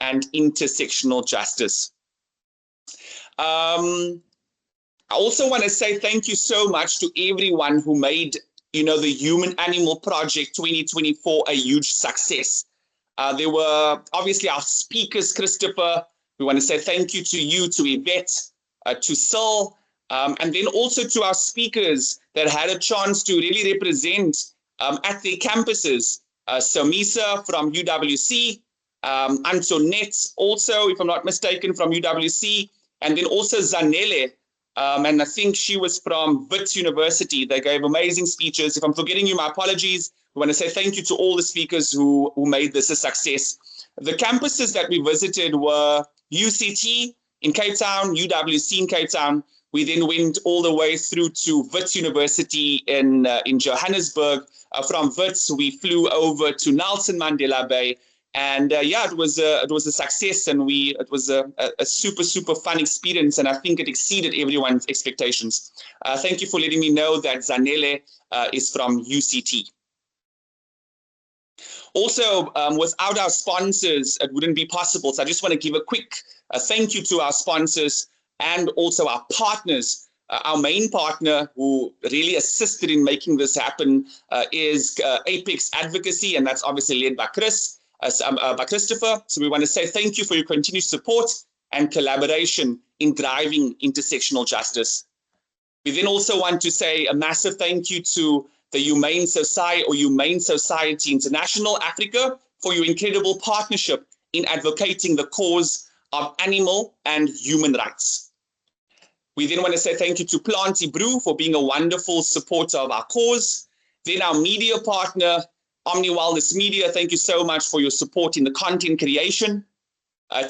and intersectional justice. I also want to say thank you so much to everyone who made, you know, the Human Animal Project 2024 a huge success. There were obviously our speakers, Christopher. We want to say thank you to you, to Yvette, to Syl, and then also to our speakers that had a chance to really represent at their campuses. Samisa from UWC, Antoinette also, if I'm not mistaken, from UWC, and then also Zanele, and I think she was from WITS University. They gave amazing speeches. If I'm forgetting you, my apologies. We want to say thank you to all the speakers who made this a success. The campuses that we visited were UCT in Cape Town, UWC in Cape Town. We then went all the way through to WITS University in Johannesburg. From WITS, we flew over to Nelson Mandela Bay. And yeah, it was a success, and it was a super fun experience, and I think it exceeded everyone's expectations. Thank you for letting me know that Zanele is from UCT. Also, without our sponsors, it wouldn't be possible. So I just want to give a quick thank you to our sponsors and also our partners. Our main partner who really assisted in making this happen is APEX Advocacy, and that's obviously led by by Christopher. So we want to say thank you for your continued support and collaboration in driving intersectional justice. We then also want to say a massive thank you to the Humane Society International Africa for your incredible partnership in advocating the cause of animal and human rights. We then want to say thank you to Planty Brew for being a wonderful supporter of our cause. Then our media partner, Omni Wilderness Media, thank you so much for your support in the content creation.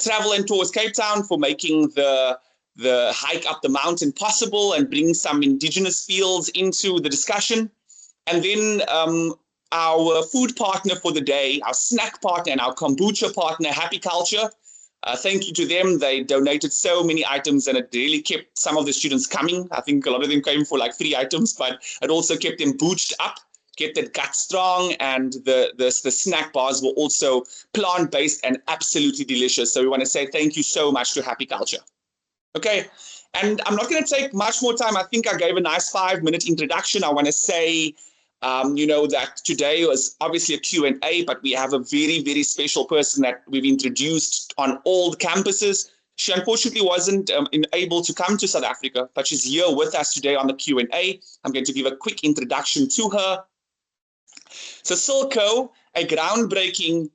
Travel and Tours Cape Town for making the hike up the mountain possible and bringing some indigenous fields into the discussion. And then our food partner for the day, our snack partner and our kombucha partner, Happy Culture. Thank you to them. They donated so many items, and it really kept some of the students coming. I think a lot of them came for like 3 items, but it also kept them booched up, kept that gut strong, and the snack bars were also plant-based and absolutely delicious. So we want to say thank you so much to Happy Culture. Okay, and I'm not going to take much more time. I think I gave a nice 5-minute introduction. I want to say, you know, that today was obviously a Q&A, but we have a very special person that we've introduced on all the campuses. She unfortunately wasn't able to come to South Africa, but she's here with us today on the Q&A. I'm going to give a quick introduction to her. So Syl Ko, a groundbreaking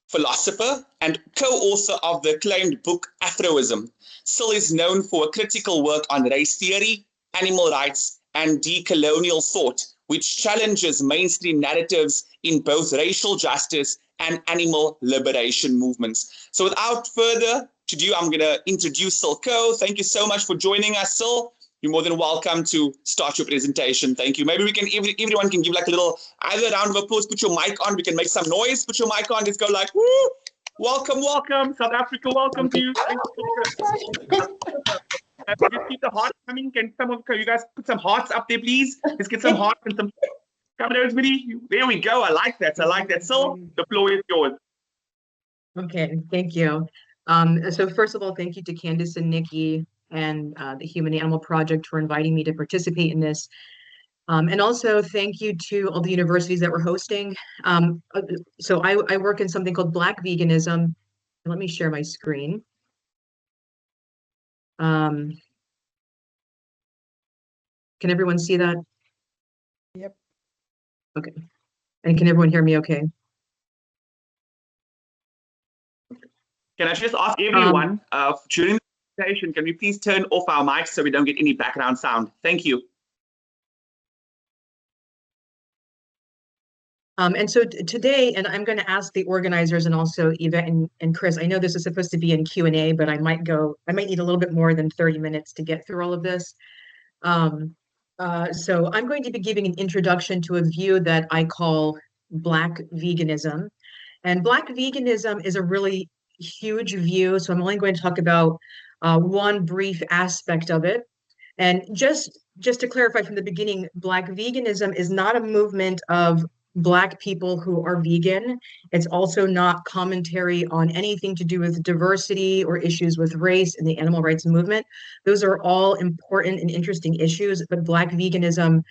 philosopher and co-author of the acclaimed book Afroism. Syl is known for a critical work on race theory, animal rights, and decolonial thought, which challenges mainstream narratives in both racial justice and animal liberation movements. So without further ado, I'm going to introduce Syl Ko. Thank you so much for joining us, Syl. You're more than welcome to start your presentation. Thank you. Maybe we can, everyone can give like a little, either round of applause, put your mic on, we can make some noise, put your mic on, just go like, woo, welcome, South Africa, welcome to you. Just keep the hearts coming. Can some of you guys put some hearts up there, please? Let's get some hearts and some, come on, everybody. There we go. I like that. Syl, the floor is yours. Okay, thank you. So first of all, thank you to Candice and Nikki and the Human Animal Project for inviting me to participate in this. And also thank you to all the universities that were hosting. So I work in something called Black Veganism. Let me share my screen. Can everyone see that? Yep. Okay. And can everyone hear me okay? Can I just ask everyone, during the presentation, can we please turn off our mics so we don't get any background sound? Thank you. And so today, and I'm going to ask the organizers and also Yvette and Chris, I know this is supposed to be in Q&A, but I might need a little bit more than 30 minutes to get through all of this. So I'm going to be giving an introduction to a view that I call Black veganism. And Black veganism is a really huge view, so I'm only going to talk about one brief aspect of it. And just to clarify from the beginning, Black veganism is not a movement of Black people who are vegan. It's also not commentary on anything to do with diversity or issues with race in the animal rights movement. Those are all important and interesting issues, but Black veganism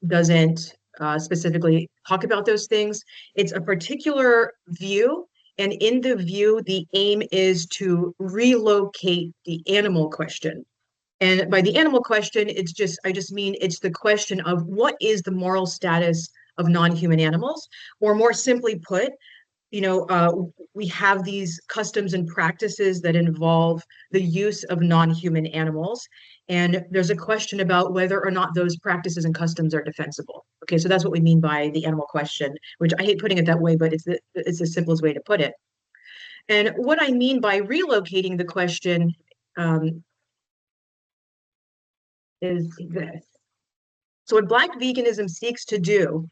doesn't specifically talk about those things. It's a particular view, and in the view, the aim is to relocate the animal question. And by the animal question, I just mean it's the question of what is the moral status of non-human animals, or more simply put, we have these customs and practices that involve the use of non-human animals. And there's a question about whether or not those practices and customs are defensible. Okay, so that's what we mean by the animal question, which I hate putting it that way, but it's the simplest way to put it. And what I mean by relocating the question is this. So what Black veganism seeks to do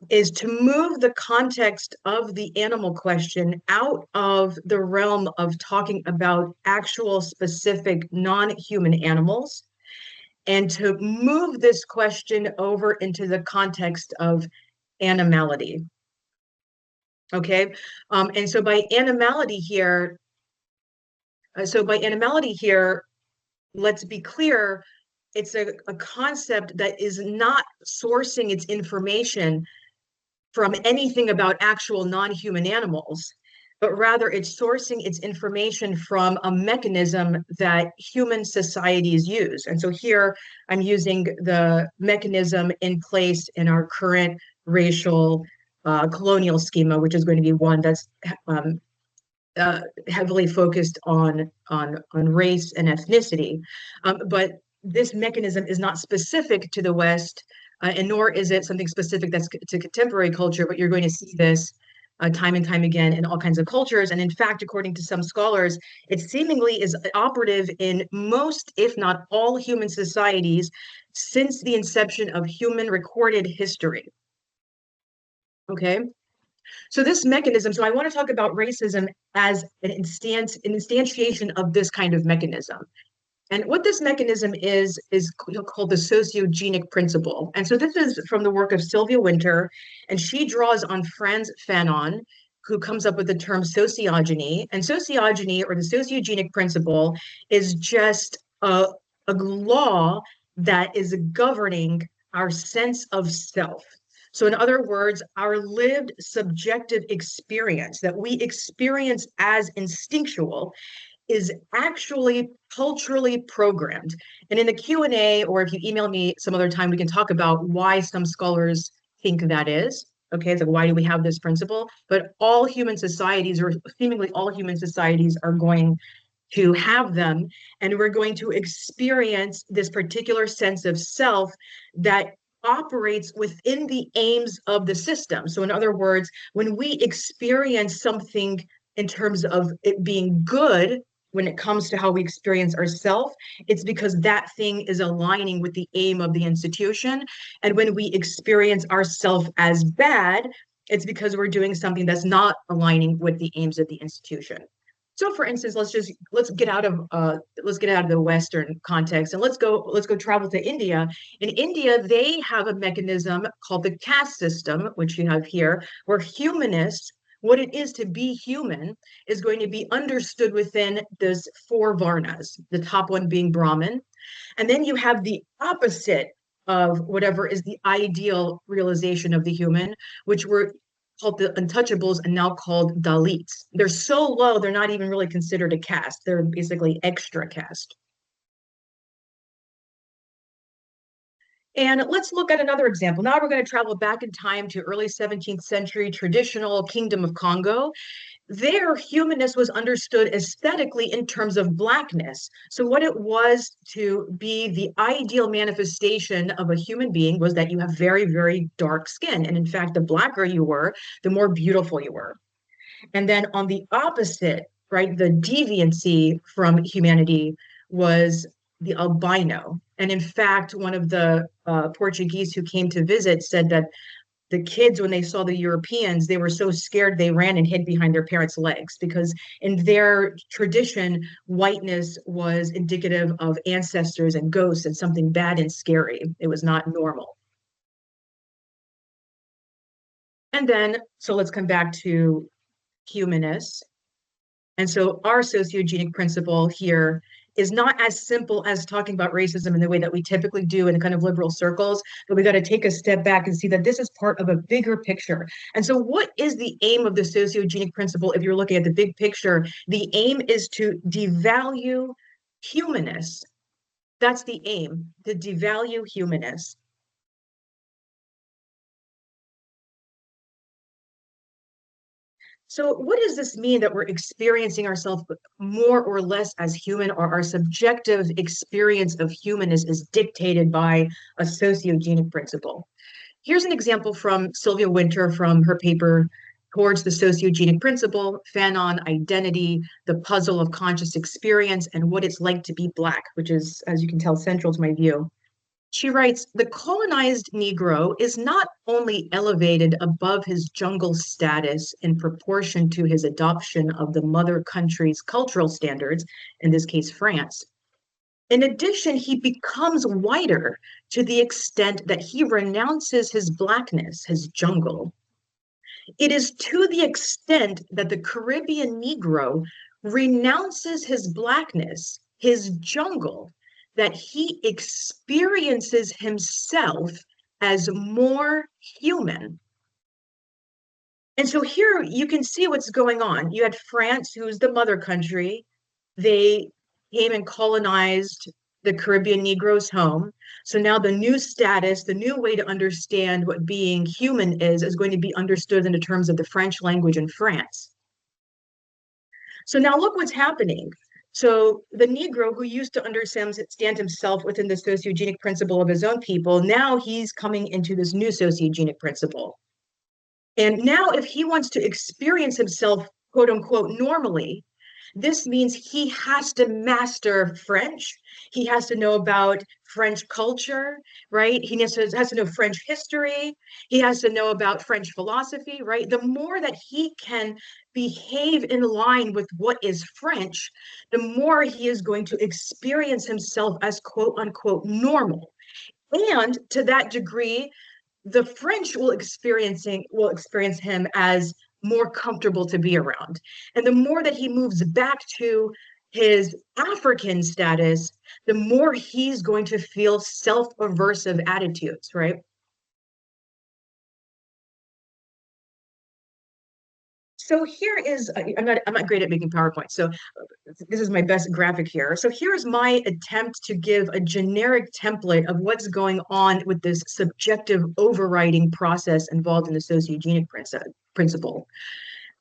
is to move the context of the animal question out of the realm of talking about actual specific non-human animals, and to move this question over into the context of animality. Okay, and so by animality here, let's be clear, it's a concept that is not sourcing its information from anything about actual non-human animals, but rather it's sourcing its information from a mechanism that human societies use. And so here I'm using the mechanism in place in our current racial colonial schema, which is going to be one that's heavily focused on race and ethnicity. But this mechanism is not specific to the West, and nor is it something specific that's to contemporary culture, but you're going to see this time and time again in all kinds of cultures. And in fact, according to some scholars, it seemingly is operative in most, if not all, human societies since the inception of human recorded history. Okay. So this mechanism, so I want to talk about racism as an instantiation of this kind of mechanism. And what this mechanism is called the sociogenic principle. And so this is from the work of Sylvia Wynter, and she draws on Frantz Fanon, who comes up with the term sociogeny. And sociogeny, or the sociogenic principle, is just a law that is governing our sense of self. So in other words, our lived subjective experience that we experience as instinctual is actually culturally programmed. And in the Q&A, or if you email me some other time, we can talk about why some scholars think that is. Okay, so why do we have this principle? But all human societies, or seemingly all human societies, are going to have them, and we're going to experience this particular sense of self that operates within the aims of the system. So in other words, when we experience something in terms of it being good, when it comes to how we experience ourselves, it's because that thing is aligning with the aim of the institution. And when we experience ourselves as bad, it's because we're doing something that's not aligning with the aims of the institution. So for instance, let's get out of the Western context, and let's go travel to India. In India, they have a mechanism called the caste system, which you have here, where humanists, what it is to be human, is going to be understood within those four varnas, the top one being Brahmin. And then you have the opposite of whatever is the ideal realization of the human, which were called the untouchables and now called Dalits. They're so low, they're not even really considered a caste. They're basically extra caste. And let's look at another example. Now we're going to travel back in time to early 17th century traditional Kingdom of Congo. There, humanist was understood aesthetically in terms of blackness. So what it was to be the ideal manifestation of a human being was that you have very, very dark skin. And in fact, the blacker you were, the more beautiful you were. And then on the opposite, right, the deviancy from humanity was the albino. And in fact, one of the Portuguese who came to visit said that the kids, when they saw the Europeans, they were so scared they ran and hid behind their parents' legs, because in their tradition, whiteness was indicative of ancestors and ghosts and something bad and scary. It was not normal. And then, so let's come back to humanists. And so our sociogenic principle here is not as simple as talking about racism in the way that we typically do in kind of liberal circles, but we got to take a step back and see that this is part of a bigger picture. And so what is the aim of the sociogenic principle? If you're looking at the big picture, the aim is to devalue humanists. That's the aim, to devalue humanists. So what does this mean that we're experiencing ourselves more or less as human, or our subjective experience of humanness is dictated by a sociogenic principle? Here's an example from Sylvia Winter from her paper Towards the Sociogenic Principle, Fanon Identity, the Puzzle of Conscious Experience, and What It's Like to Be Black, which is, as you can tell, central to my view. She writes, the colonized Negro is not only elevated above his jungle status in proportion to his adoption of the mother country's cultural standards, in this case, France. In addition, he becomes whiter to the extent that he renounces his blackness, his jungle. It is to the extent that the Caribbean Negro renounces his blackness, his jungle, that he experiences himself as more human. And so here you can see what's going on. You had France, who's the mother country. They came and colonized the Caribbean Negroes' home. So now the new status, the new way to understand what being human is going to be understood in the terms of the French language in France. So now look what's happening. So the Negro who used to understand himself within the sociogenic principle of his own people, now he's coming into this new sociogenic principle. And now if he wants to experience himself, quote unquote, normally, this means he has to master French. He has to know about French culture, right? He has to know French history. He has to know about French philosophy, right? The more that he can behave in line with what is French, the more he is going to experience himself as quote unquote normal. And to that degree, the French will experience him as more comfortable to be around. And the more that he moves back to his African status, the more he's going to feel self-aversive attitudes, right? So here is, I'm not great at making PowerPoint, so this is my best graphic here. So here's my attempt to give a generic template of what's going on with this subjective overriding process involved in the sociogenic principle.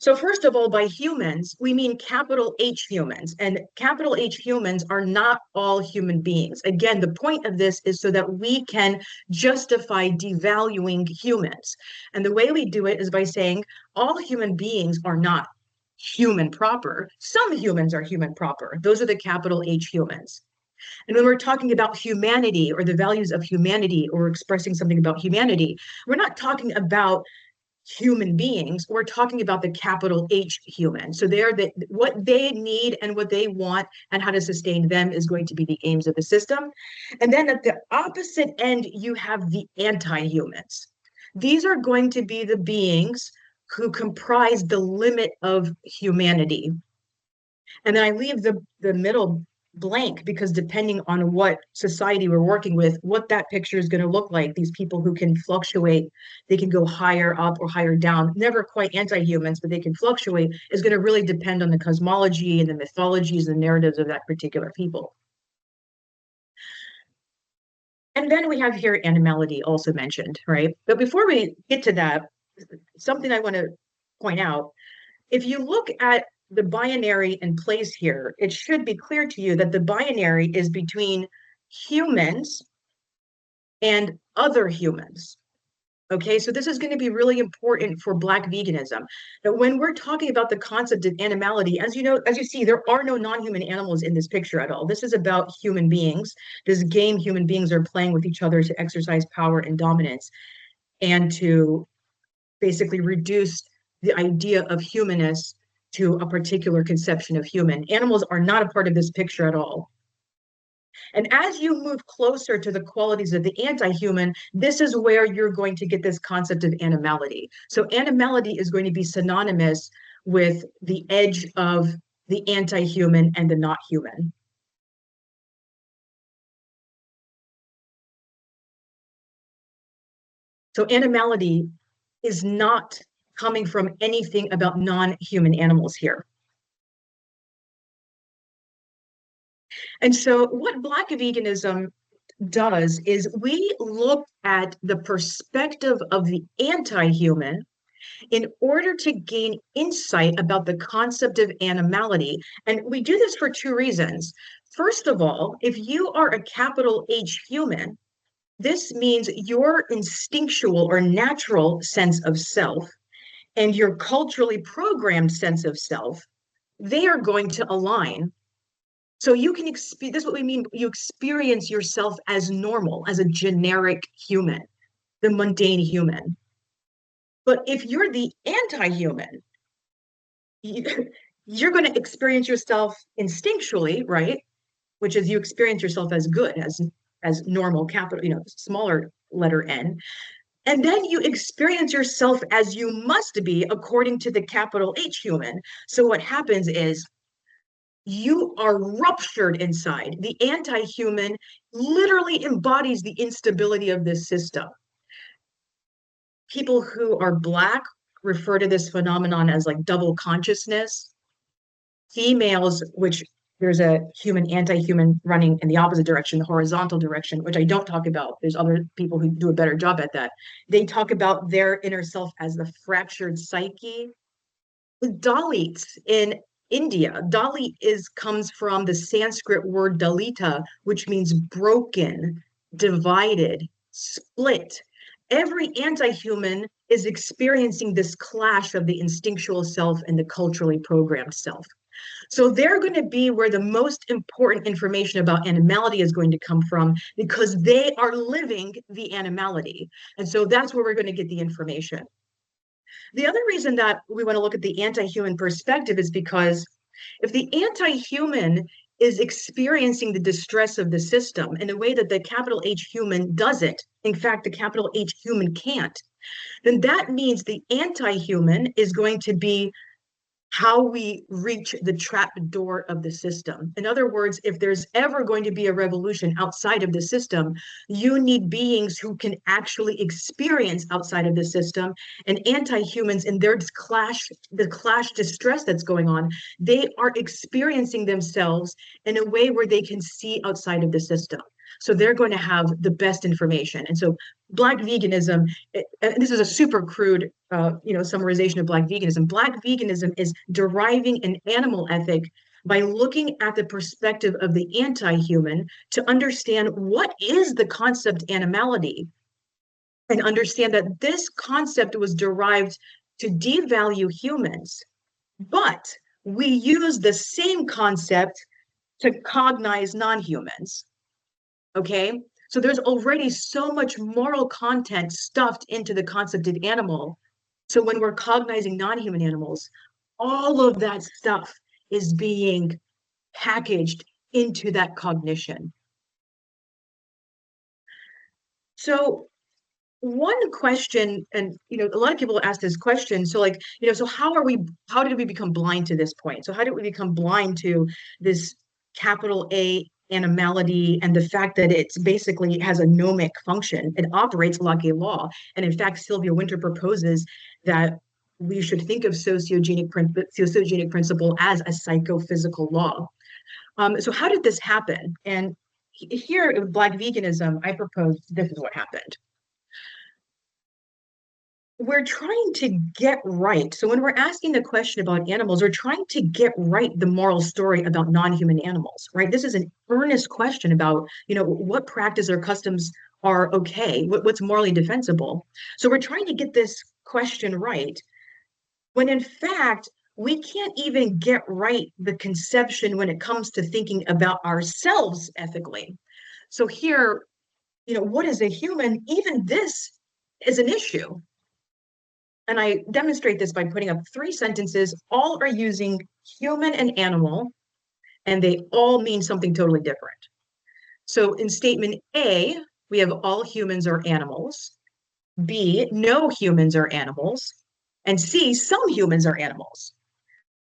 So first of all, by humans, we mean capital H humans, and capital H humans are not all human beings. Again, the point of this is so that we can justify devaluing humans. And the way we do it is by saying all human beings are not human proper. Some humans are human proper. Those are the capital H humans. And when we're talking about humanity or the values of humanity or expressing something about humanity, we're not talking about human beings, we're talking about the capital H human. So they're what they need and what they want and how to sustain them is going to be the aims of the system. And then at the opposite end, you have the anti-humans. These are going to be the beings who comprise the limit of humanity. And then I leave the middle blank because depending on what society we're working with, what that picture is going to look like, these people who can fluctuate, they can go higher up or higher down, never quite anti-humans, but they can fluctuate, is going to really depend on the cosmology and the mythologies and narratives of that particular people. And then we have here animality also mentioned, right? But before we get to that, something I want to point out, if you look at the binary in place here, it should be clear to you that the binary is between humans and other humans. Okay, so this is going to be really important for Black veganism. That when we're talking about the concept of animality, as you know, as you see, there are no non-human animals in this picture at all. This is about human beings, this game human beings are playing with each other to exercise power and dominance and to basically reduce the idea of humanness to a particular conception of human. Animals are not a part of this picture at all. And as you move closer to the qualities of the anti-human, this is where you're going to get this concept of animality. So animality is going to be synonymous with the edge of the anti-human and the not human. So animality is not coming from anything about non-human animals here. And so what Black veganism does is we look at the perspective of the anti-human in order to gain insight about the concept of animality. And we do this for two reasons. First of all, if you are a capital H human, this means your instinctual or natural sense of self and your culturally programmed sense of self, they are going to align. So you can experience, this is what we mean, you experience yourself as normal, as a generic human, the mundane human. But if you're the anti-human, you're going to experience yourself instinctually, right? Which is you experience yourself as good, as normal, capital, smaller letter N. And then you experience yourself as you must be according to the capital H human. So what happens is you are ruptured inside. The anti-human literally embodies the instability of this system. People who are Black refer to this phenomenon as like double consciousness. Females, which there's a human anti-human running in the opposite direction, the horizontal direction, which I don't talk about. There's other people who do a better job at that. They talk about their inner self as the fractured psyche. Dalits in India, Dalit comes from the Sanskrit word Dalita, which means broken, divided, split. Every anti-human is experiencing this clash of the instinctual self and the culturally programmed self. So they're going to be where the most important information about animality is going to come from because they are living the animality. And so that's where we're going to get the information. The other reason that we want to look at the anti-human perspective is because if the anti-human is experiencing the distress of the system in a way that the capital H human doesn't, in fact, the capital H human can't, then that means the anti-human is going to be how we reach the trap door of the system. In other words, if there's ever going to be a revolution outside of the system, you need beings who can actually experience outside of the system. And anti-humans in their clash, the clash distress that's going on, they are experiencing themselves in a way where they can see outside of the system. So they're going to have the best information. And so Black veganism, and this is a super crude, summarization of Black veganism. Black veganism is deriving an animal ethic by looking at the perspective of the anti-human to understand what is the concept animality, and understand that this concept was derived to devalue humans, but we use the same concept to cognize non-humans. Okay, so there's already so much moral content stuffed into the concept of animal. So when we're cognizing non-human animals, all of that stuff is being packaged into that cognition. So one question, and a lot of people ask this question, so like, so how did we become blind to this point? So how did we become blind to this capital A animality and the fact that it's basically has a gnomic function? It operates like a law. And in fact, Sylvia Wynter proposes that we should think of sociogenic principle as a psychophysical law. So how did this happen? And here with Black veganism, I propose this is what happened. We're trying to get right. So when we're asking the question about animals, we're trying to get right the moral story about non-human animals, right? This is an earnest question about, what practice or customs are okay, what's morally defensible. So we're trying to get this question right, when in fact, we can't even get right the conception when it comes to thinking about ourselves ethically. So here, what is a human? Even this is an issue. And I demonstrate this by putting up 3 sentences. All are using human and animal, and they all mean something totally different. So in statement A, we have all humans are animals. B, no humans are animals. And C, some humans are animals.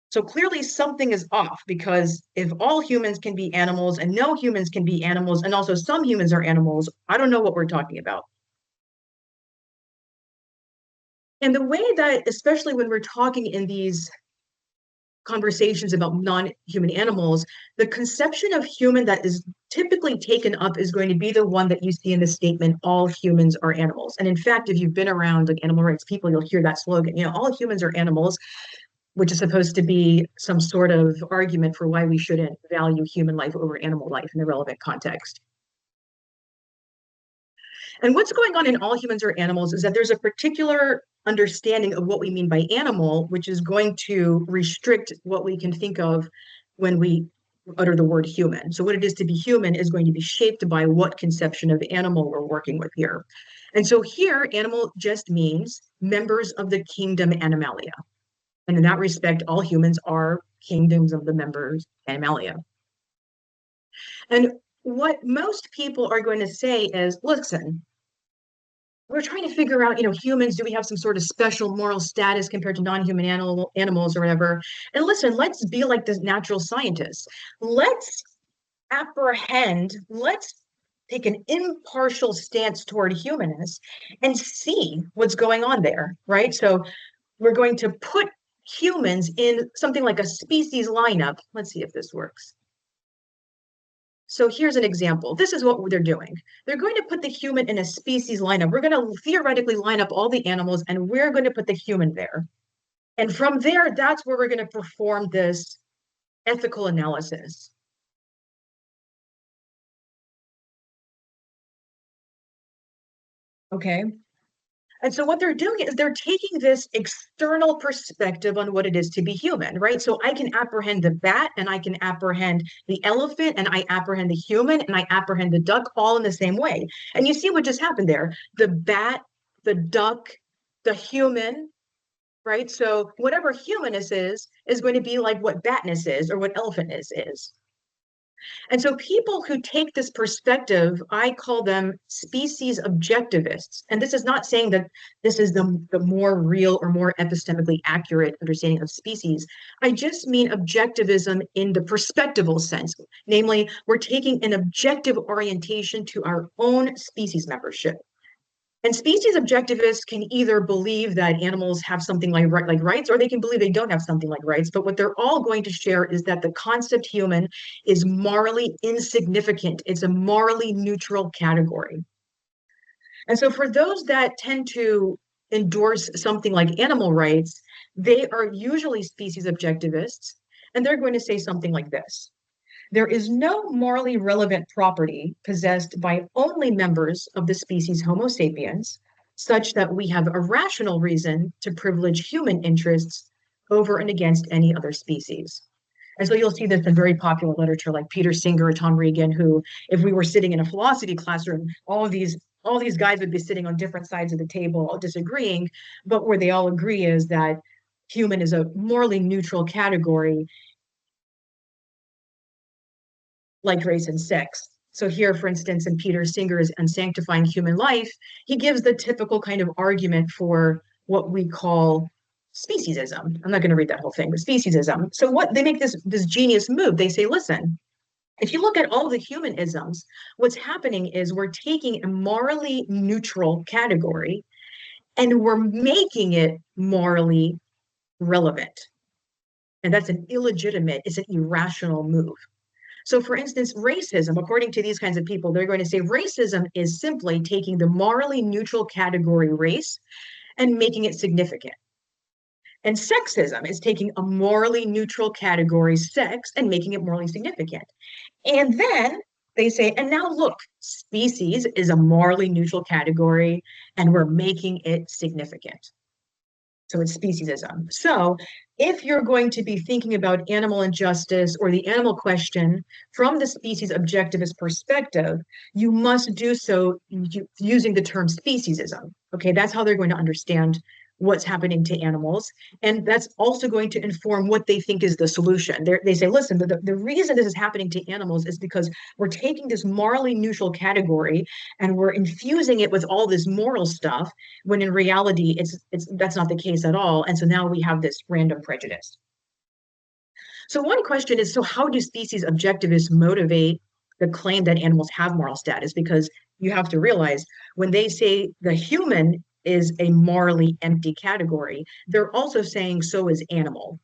So clearly something is off, because if all humans can be animals and no humans can be animals and also some humans are animals, I don't know what we're talking about. And the way that, especially when we're talking in these conversations about non-human animals, the conception of human that is typically taken up is going to be the one that you see in the statement, all humans are animals. And in fact, if you've been around like animal rights people, you'll hear that slogan, all humans are animals, which is supposed to be some sort of argument for why we shouldn't value human life over animal life in the relevant context. And what's going on in all humans are animals is that there's a particular understanding of what we mean by animal, which is going to restrict what we can think of when we utter the word human. So what it is to be human is going to be shaped by what conception of animal we're working with here. And so here, animal just means members of the kingdom Animalia. And in that respect, all humans are kingdoms of the members Animalia. And what most people are going to say is, listen, we're trying to figure out, humans, do we have some sort of special moral status compared to non-human animals or whatever? And listen, let's be like the natural scientists. Let's take an impartial stance toward humanness and see what's going on there, right? So we're going to put humans in something like a species lineup. Let's see if this works. So here's an example. This is what they're doing. They're going to put the human in a species lineup. We're going to theoretically line up all the animals, and we're going to put the human there. And from there, that's where we're going to perform this ethical analysis. Okay. And so what they're doing is they're taking this external perspective on what it is to be human, right? So I can apprehend the bat, and I can apprehend the elephant, and I apprehend the human, and I apprehend the duck all in the same way. And you see what just happened there. The bat, the duck, the human, right? So whatever humanness is going to be like what batness is or what elephantness is. And so people who take this perspective, I call them species objectivists. And this is not saying that this is the more real or more epistemically accurate understanding of species. I just mean objectivism in the perspectival sense. Namely, we're taking an objective orientation to our own species membership. And species objectivists can either believe that animals have something like rights, or they can believe they don't have something like rights. But what they're all going to share is that the concept human is morally insignificant. It's a morally neutral category. And so for those that tend to endorse something like animal rights, they are usually species objectivists, and they're going to say something like this. There is no morally relevant property possessed by only members of the species Homo sapiens, such that we have a rational reason to privilege human interests over and against any other species. And so you'll see this in very popular literature like Peter Singer or Tom Regan, who, if we were sitting in a philosophy classroom, all these guys would be sitting on different sides of the table, all disagreeing, but where they all agree is that human is a morally neutral category, like race and sex. So here, for instance, in Peter Singer's Unsanctifying Human Life, he gives the typical kind of argument for what we call speciesism. I'm not going to read that whole thing, but speciesism. So what they make this genius move. They say, listen, if you look at all the humanisms, what's happening is we're taking a morally neutral category and we're making it morally relevant. And that's an illegitimate, it's an irrational move. So for instance, racism, according to these kinds of people, they're going to say racism is simply taking the morally neutral category race and making it significant. And sexism is taking a morally neutral category sex and making it morally significant. And then they say, and now look, species is a morally neutral category and we're making it significant. So it's speciesism. So if you're going to be thinking about animal injustice or the animal question from the species objectivist perspective, you must do so using the term speciesism. Okay, that's how they're going to understand what's happening to animals. And that's also going to inform what they think is the solution. They say, listen, the reason this is happening to animals is because we're taking this morally neutral category and we're infusing it with all this moral stuff, when in reality, that's not the case at all. And so now we have this random prejudice. So one question is, so how do species objectivists motivate the claim that animals have moral status? Because you have to realize when they say the human is a morally empty category, they're also saying so is animal.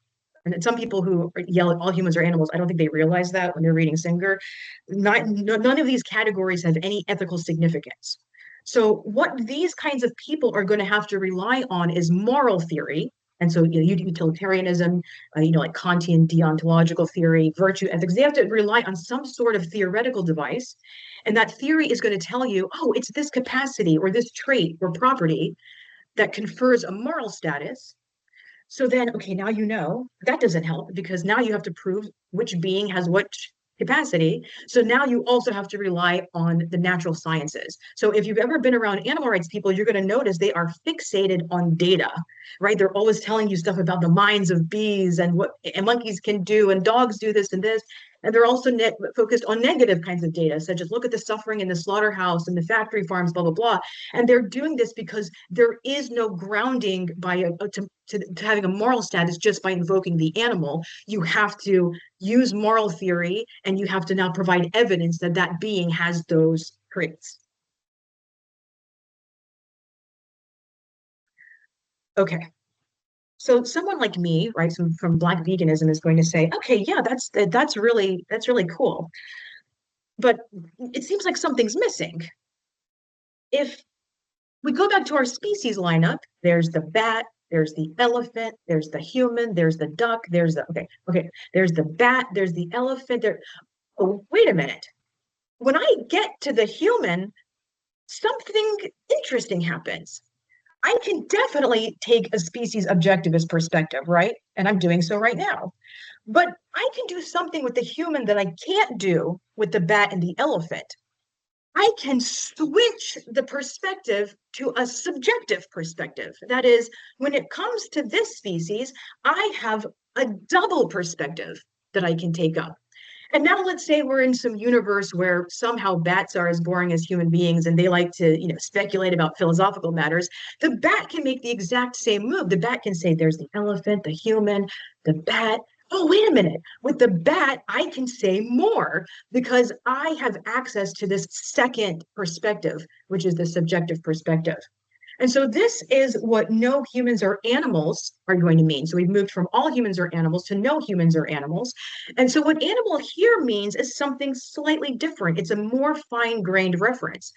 And some people who yell at all humans are animals, I don't think they realize that when they're reading Singer. None of these categories have any ethical significance. So what these kinds of people are going to have to rely on is moral theory. And so, utilitarianism, like Kantian deontological theory, virtue ethics, they have to rely on some sort of theoretical device. And that theory is going to tell you, oh, it's this capacity or this trait or property that confers a moral status. So then, okay, now that doesn't help, because now you have to prove which being has what capacity. So now you also have to rely on the natural sciences. So if you've ever been around animal rights people, you're going to notice they are fixated on data, right? They're always telling you stuff about the minds of bees and what monkeys can do, and dogs do this and this. And they're also focused on negative kinds of data, such as look at the suffering in the slaughterhouse and the factory farms, blah, blah, blah. And they're doing this because there is no grounding to having a moral status just by invoking the animal. You have to use moral theory, and you have to now provide evidence that that being has those traits. Okay. So someone like me, right, from Black veganism is going to say, okay, yeah, that's really cool. But it seems like something's missing. If we go back to our species lineup, there's the bat, there's the elephant, there's the human, there's the duck, there's the there's the bat, there's the elephant, there. Oh, wait a minute. When I get to the human, something interesting happens. I can definitely take a species objectivist perspective, right? And I'm doing so right now. But I can do something with the human that I can't do with the bat and the elephant. I can switch the perspective to a subjective perspective. That is, when it comes to this species, I have a double perspective that I can take up. And now let's say we're in some universe where somehow bats are as boring as human beings and they like to, speculate about philosophical matters. The bat can make the exact same move. The bat can say there's the elephant, the human, the bat. Oh, wait a minute. With the bat, I can say more because I have access to this second perspective, which is the subjective perspective. And so this is what no humans or animals are going to mean. So we've moved from all humans are animals to no humans are animals. And so what animal here means is something slightly different. It's a more fine-grained reference.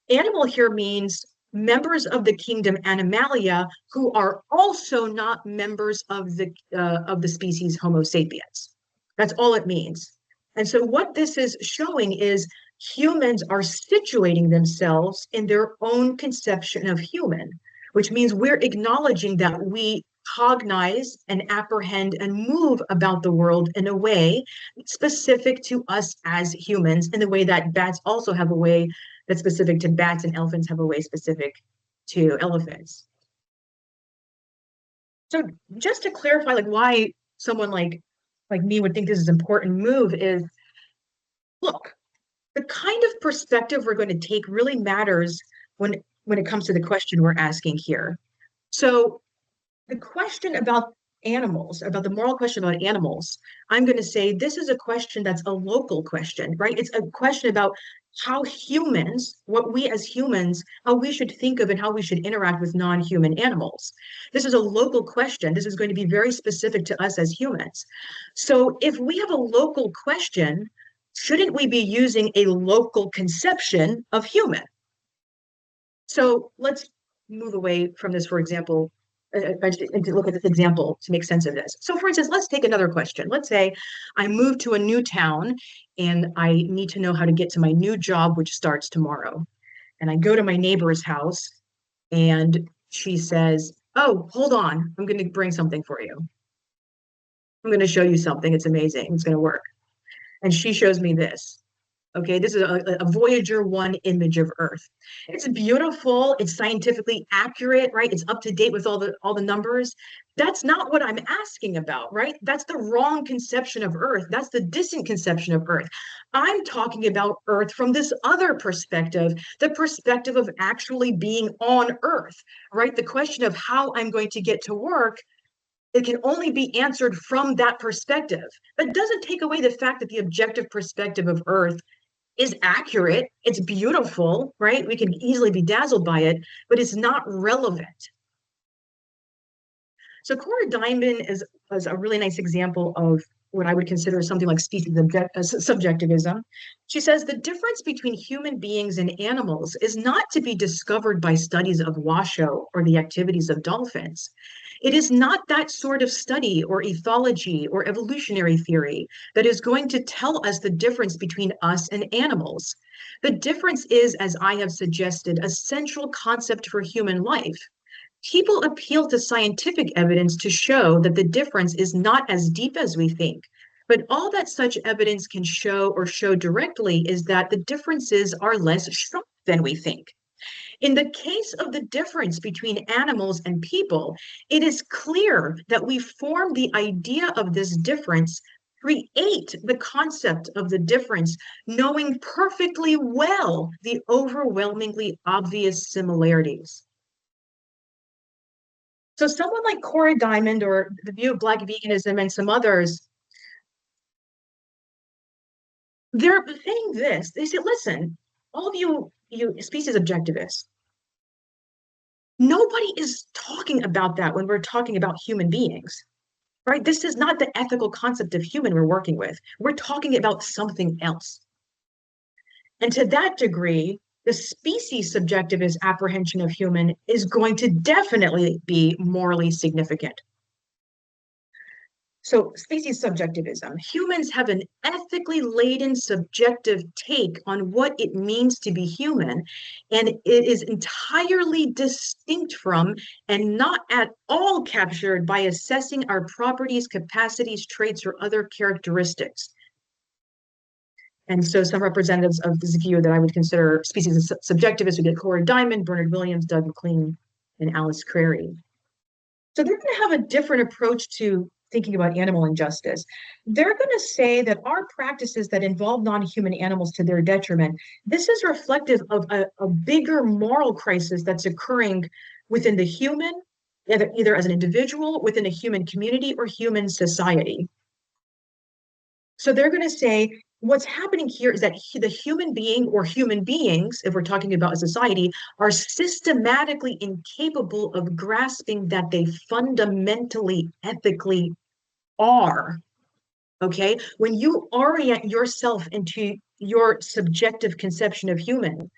Animal here means members of the kingdom Animalia who are also not members of the species Homo sapiens. That's all it means. And so what this is showing is humans are situating themselves in their own conception of human, which means we're acknowledging that we cognize and apprehend and move about the world in a way specific to us as humans, in the way that bats also have a way that's specific to bats, and elephants have a way specific to elephants. So just to clarify, like why someone like me would think this is an important move is, look, the kind of perspective we're going to take really matters when it comes to the question we're asking here. So the question about animals, about the moral question about animals, I'm going to say this is a question that's a local question, right? It's a question about how humans, what we as humans, how we should think of and how we should interact with non-human animals. This is a local question. This is going to be very specific to us as humans. So if we have a local question, shouldn't we be using a local conception of human? So let's move away from this, for example, and to look at this example to make sense of this. So for instance, let's take another question. Let's say I move to a new town and I need to know how to get to my new job, which starts tomorrow. And I go to my neighbor's house and she says, oh, hold on, I'm going to bring something for you. I'm going to show you something. It's amazing. It's going to work. And she shows me this. Okay, this is a Voyager 1 image of Earth. It's beautiful, it's scientifically accurate, right? It's up to date with all the numbers. That's not what I'm asking about, right? That's the wrong conception of Earth. That's the distant conception of Earth. I'm talking about Earth from this other perspective, the perspective of actually being on Earth, right? The question of how I'm going to get to work, it can only be answered from that perspective. But doesn't take away the fact that the objective perspective of Earth is accurate, it's beautiful, right? We can easily be dazzled by it, but it's not relevant. So Cora Diamond is a really nice example of what I would consider something like species subjectivism. She says the difference between human beings and animals is not to be discovered by studies of Washoe or the activities of dolphins. It is not that sort of study or ethology or evolutionary theory that is going to tell us the difference between us and animals. The difference is, as I have suggested, a central concept for human life. People appeal to scientific evidence to show that the difference is not as deep as we think. But all that such evidence can show or show directly is that the differences are less sharp than we think. In the case of the difference between animals and people, it is clear that we form the idea of this difference, create the concept of the difference, knowing perfectly well the overwhelmingly obvious similarities. So someone like Cora Diamond or the view of Black veganism and some others, they're saying this. They say, listen, all of you species objectivists, nobody is talking about that when we're talking about human beings, right? This is not the ethical concept of human we're working with. We're talking about something else. And to that degree, the species subjectivist apprehension of human is going to definitely be morally significant. So, species subjectivism. Humans have an ethically laden subjective take on what it means to be human, and it is entirely distinct from and not at all captured by assessing our properties, capacities, traits, or other characteristics. And so, some representatives of this view that I would consider species subjectivists would get Cora Diamond, Bernard Williams, Doug McLean, and Alice Crary. So they're going to have a different approach to thinking about animal injustice. They're going to say that our practices that involve non-human animals to their detriment, this is reflective of a bigger moral crisis that's occurring within the human, either as an individual, within a human community, or human society. So they're going to say what's happening here is that the human being or human beings, if we're talking about a society, are systematically incapable of grasping that they fundamentally, ethically are. Okay. When you orient yourself into your subjective conception of human,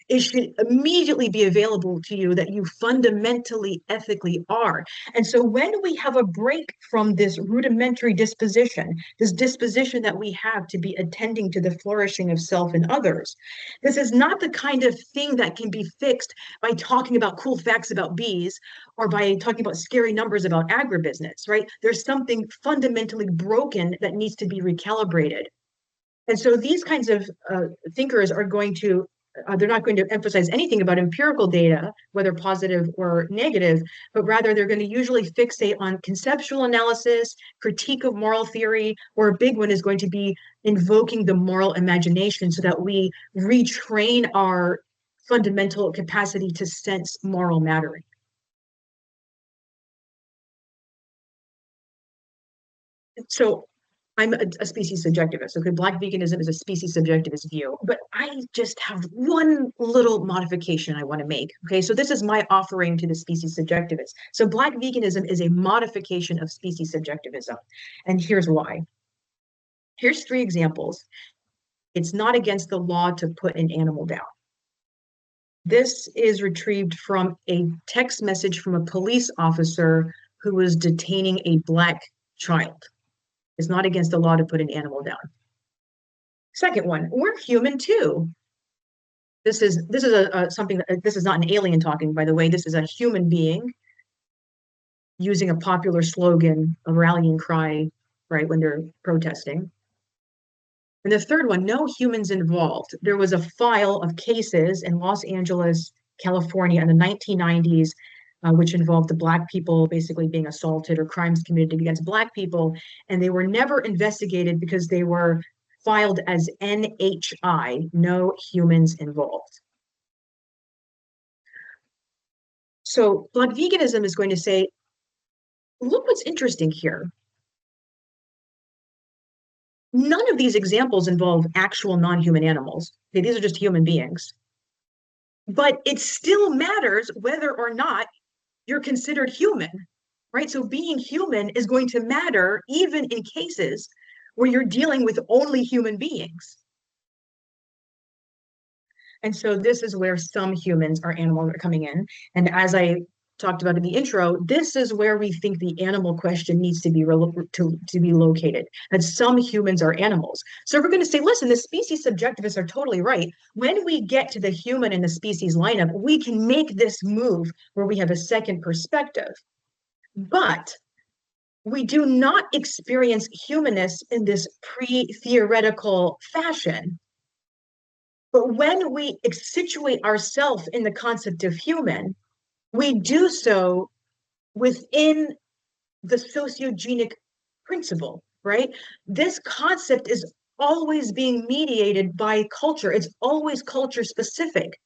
it should immediately be available to you that you fundamentally ethically are. And so when we have a break from this rudimentary disposition, this disposition that we have to be attending to the flourishing of self and others, this is not the kind of thing that can be fixed by talking about cool facts about bees or by talking about scary numbers about agribusiness, right? There's something fundamentally broken that needs to be recalibrated. And so these kinds of thinkers are going to they're not going to emphasize anything about empirical data, whether positive or negative, but rather they're going to usually fixate on conceptual analysis, critique of moral theory, or a big one is going to be invoking the moral imagination so that we retrain our fundamental capacity to sense moral mattering. So I'm a species subjectivist. Okay, Black veganism is a species subjectivist view, but I just have one little modification I want to make. Okay, so this is my offering to the species subjectivist. So Black veganism is a modification of species subjectivism, and here's why. Here's 3 examples. It's not against the law to put an animal down. This is retrieved from a text message from a police officer who was detaining a Black child. It's not against the law to put an animal down. Second one, we're human too. This is something that this is not an alien talking, by the way. This is a human being using a popular slogan, a rallying cry, right, when they're protesting. And the third one, no humans involved. There was a file of cases in Los Angeles, California in the 1990s, which involved the Black people basically being assaulted or crimes committed against Black people. And they were never investigated because they were filed as NHI, no humans involved. So Black veganism is going to say, look what's interesting here. None of these examples involve actual non-human animals. Okay, these are just human beings. But it still matters whether or not you're considered human, right? So being human is going to matter even in cases where you're dealing with only human beings. And so this is where some humans are animals are coming in. And as I talked about in the intro, this is where we think the animal question needs to be to be located, that some humans are animals. So we're going to say, listen, the species subjectivists are totally right. When we get to the human and the species lineup, we can make this move where we have a second perspective. But we do not experience humanists in this pre-theoretical fashion. But when we situate ourselves in the concept of human, we do so within the sociogenic principle, right? This concept is always being mediated by culture. It's always culture specific,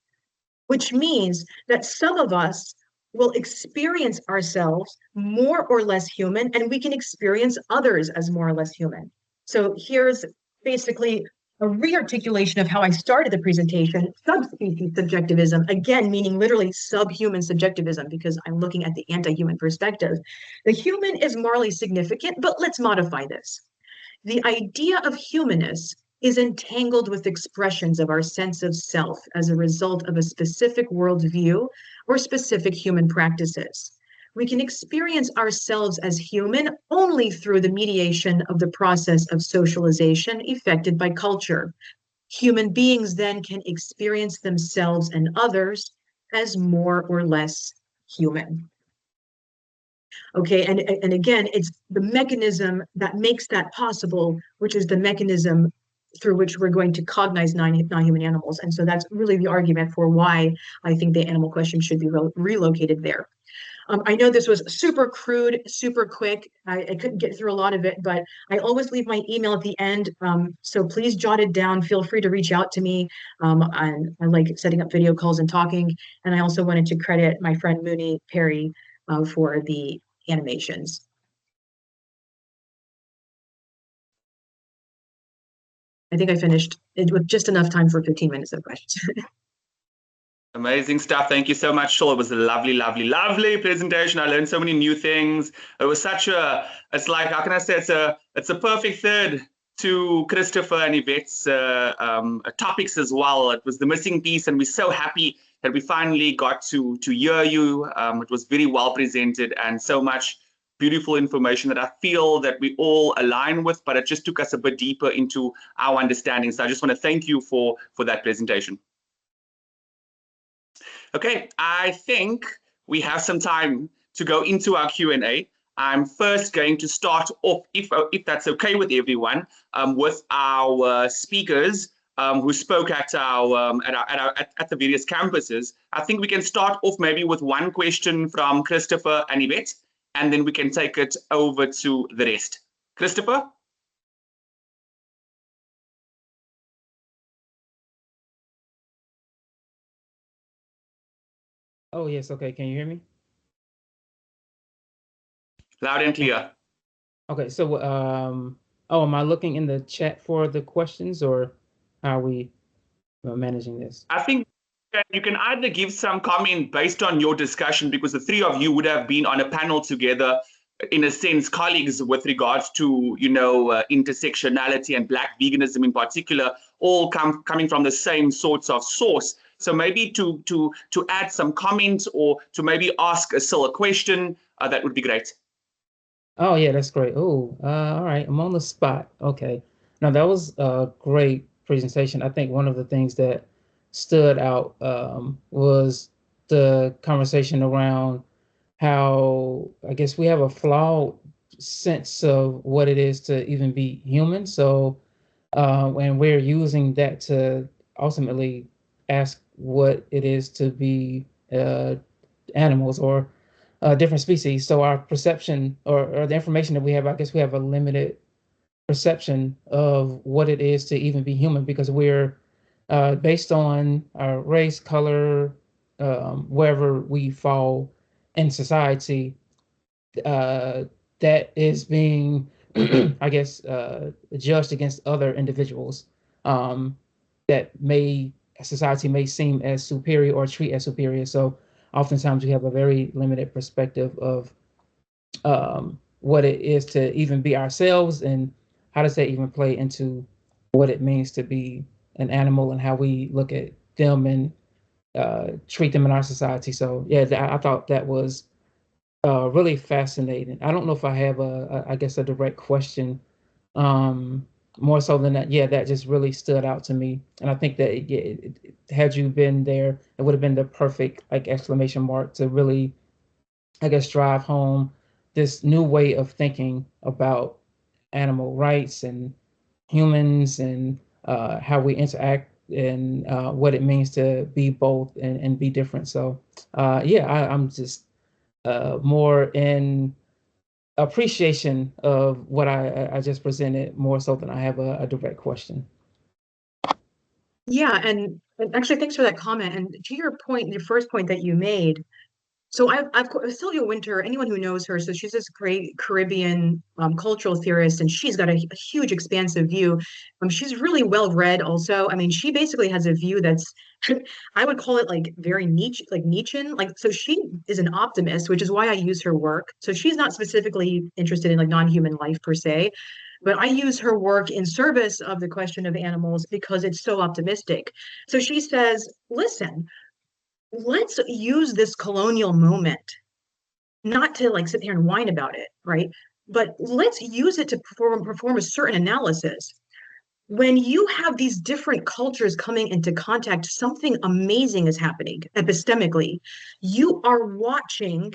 which means that some of us will experience ourselves more or less human, and we can experience others as more or less human. So here's basically a rearticulation of how I started the presentation, subspecies subjectivism, again, meaning literally subhuman subjectivism, because I'm looking at the anti-human perspective. The human is morally significant, but let's modify this. The idea of humanness is entangled with expressions of our sense of self as a result of a specific worldview or specific human practices. We can experience ourselves as human only through the mediation of the process of socialization effected by culture. Human beings then can experience themselves and others as more or less human. Okay, and again, it's the mechanism that makes that possible, which is the mechanism through which we're going to cognize non-human animals. And so that's really the argument for why I think the animal question should be relocated there. I know this was super crude, super quick. I couldn't get through a lot of it, but I always leave my email at the end. So please jot it down. Feel free to reach out to me. I like setting up video calls and talking. And I also wanted to credit my friend Mooney Perry for the animations. I think I finished it with just enough time for 15 minutes of questions. Amazing stuff. Thank you so much, Syl. It was a lovely, lovely, lovely presentation. I learned so many new things. It was such a, it's like, how can I say, it's a perfect third to Christopher and Yvette's topics as well. It was the missing piece, and we're so happy that we finally got to hear you. It was very well presented and so much beautiful information that I feel that we all align with, but it just took us a bit deeper into our understanding. So I just want to thank you for that presentation. Okay, I think we have some time to go into our Q&A. I'm first going to start off, if that's okay with everyone, with our speakers who spoke at the various campuses. I think we can start off maybe with one question from Christopher and Yvette, and then we can take it over to the rest. Christopher? Oh, yes. Okay. Can you hear me? Loud and clear. Okay. So, oh, am I looking in the chat for the questions, or how are we managing this? I think you can either give some comment based on your discussion, because the three of you would have been on a panel together, in a sense, colleagues with regards to, intersectionality and Black veganism in particular, all coming from the same sorts of source. So maybe to add some comments, or to maybe ask Syl a question, that would be great. Oh, yeah, that's great. Oh, all right. I'm on the spot. Okay. Now, that was a great presentation. I think one of the things that stood out was the conversation around how, I guess, we have a flawed sense of what it is to even be human. So and we're using that to ultimately ask what it is to be animals or different species. So our perception or the information that we have, I guess we have a limited perception of what it is to even be human, because we're based on our race, color, wherever we fall in society, that is being, I guess, judged against other individuals that society may seem as superior or treat as superior. So oftentimes we have a very limited perspective of what it is to even be ourselves, and how does that even play into what it means to be an animal and how we look at them and treat them in our society. So yeah, I thought that was really fascinating. I don't know if I have I guess a direct question. More so than that, yeah, that just really stood out to me, and I think that had you been there, it would have been the perfect like exclamation mark to really, I guess, drive home this new way of thinking about animal rights and humans, and how we interact, and what it means to be both and be different. So yeah, I'm just more in appreciation of what I just presented, more so than I have a direct question. Yeah, and actually, thanks for that comment. And to your point, your first point that you made, so I've Sylvia Wynter, anyone who knows her, so she's this great Caribbean cultural theorist, and she's got a huge, expansive view. She's really well read, also. I mean, she basically has a view that's, I would call it like very Nietzsche, like Nietzschean. Like, so she is an optimist, which is why I use her work. So she's not specifically interested in like non-human life per se, but I use her work in service of the question of animals because it's so optimistic. So she says, listen, let's use this colonial moment not to like sit here and whine about it, right? But let's use it to perform a certain analysis. When you have these different cultures coming into contact, something amazing is happening epistemically. You are watching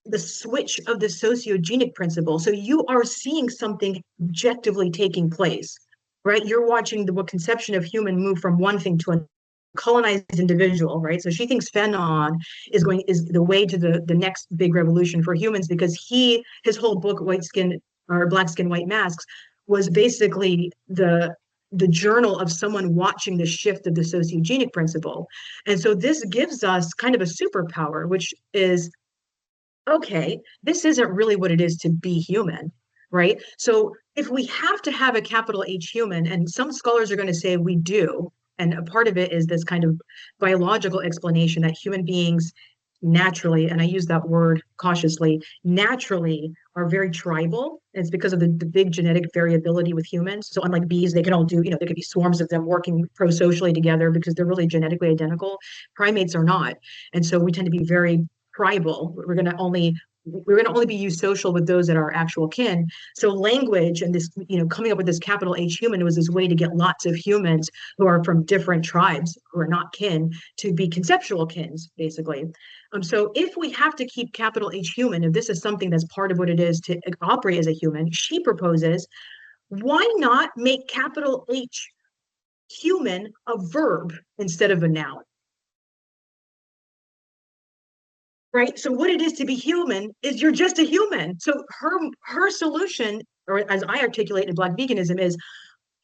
the switch of the sociogenic principle. So you are seeing something objectively taking place, right? You're watching the what conception of human move from one thing to another, colonized individual, right? So she thinks Fanon is the way to the next big revolution for humans, because his whole book, White Skin or Black Skin, White Masks, was basically the journal of someone watching the shift of the sociogenic principle. And so this gives us kind of a superpower, which is, okay, this isn't really what it is to be human, right? So if we have to have a capital H human, and some scholars are going to say we do, and a part of it is this kind of biological explanation that human beings naturally, and I use that word cautiously, naturally are very tribal. It's because of the big genetic variability with humans. So unlike bees, they can all do, there could be swarms of them working pro-socially together because they're really genetically identical. Primates are not. And so we tend to be very tribal. We're going to only be eusocial with those that are actual kin. So language and this, coming up with this capital H human was this way to get lots of humans who are from different tribes who are not kin to be conceptual kins, basically. So if we have to keep capital H human, if this is something that's part of what it is to operate as a human, she proposes, why not make capital H human a verb instead of a noun? Right? So what it is to be human is you're just a human. So her solution, or as I articulate in Black veganism, is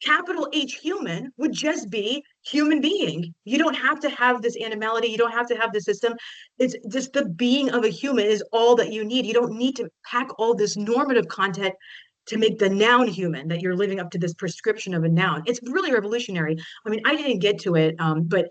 capital H human would just be human being. You don't have to have this animality. You don't have to have the system. It's just the being of a human is all that you need. You don't need to pack all this normative content to make the noun human, that you're living up to this prescription of a noun. It's really revolutionary. I mean, I didn't get to it, but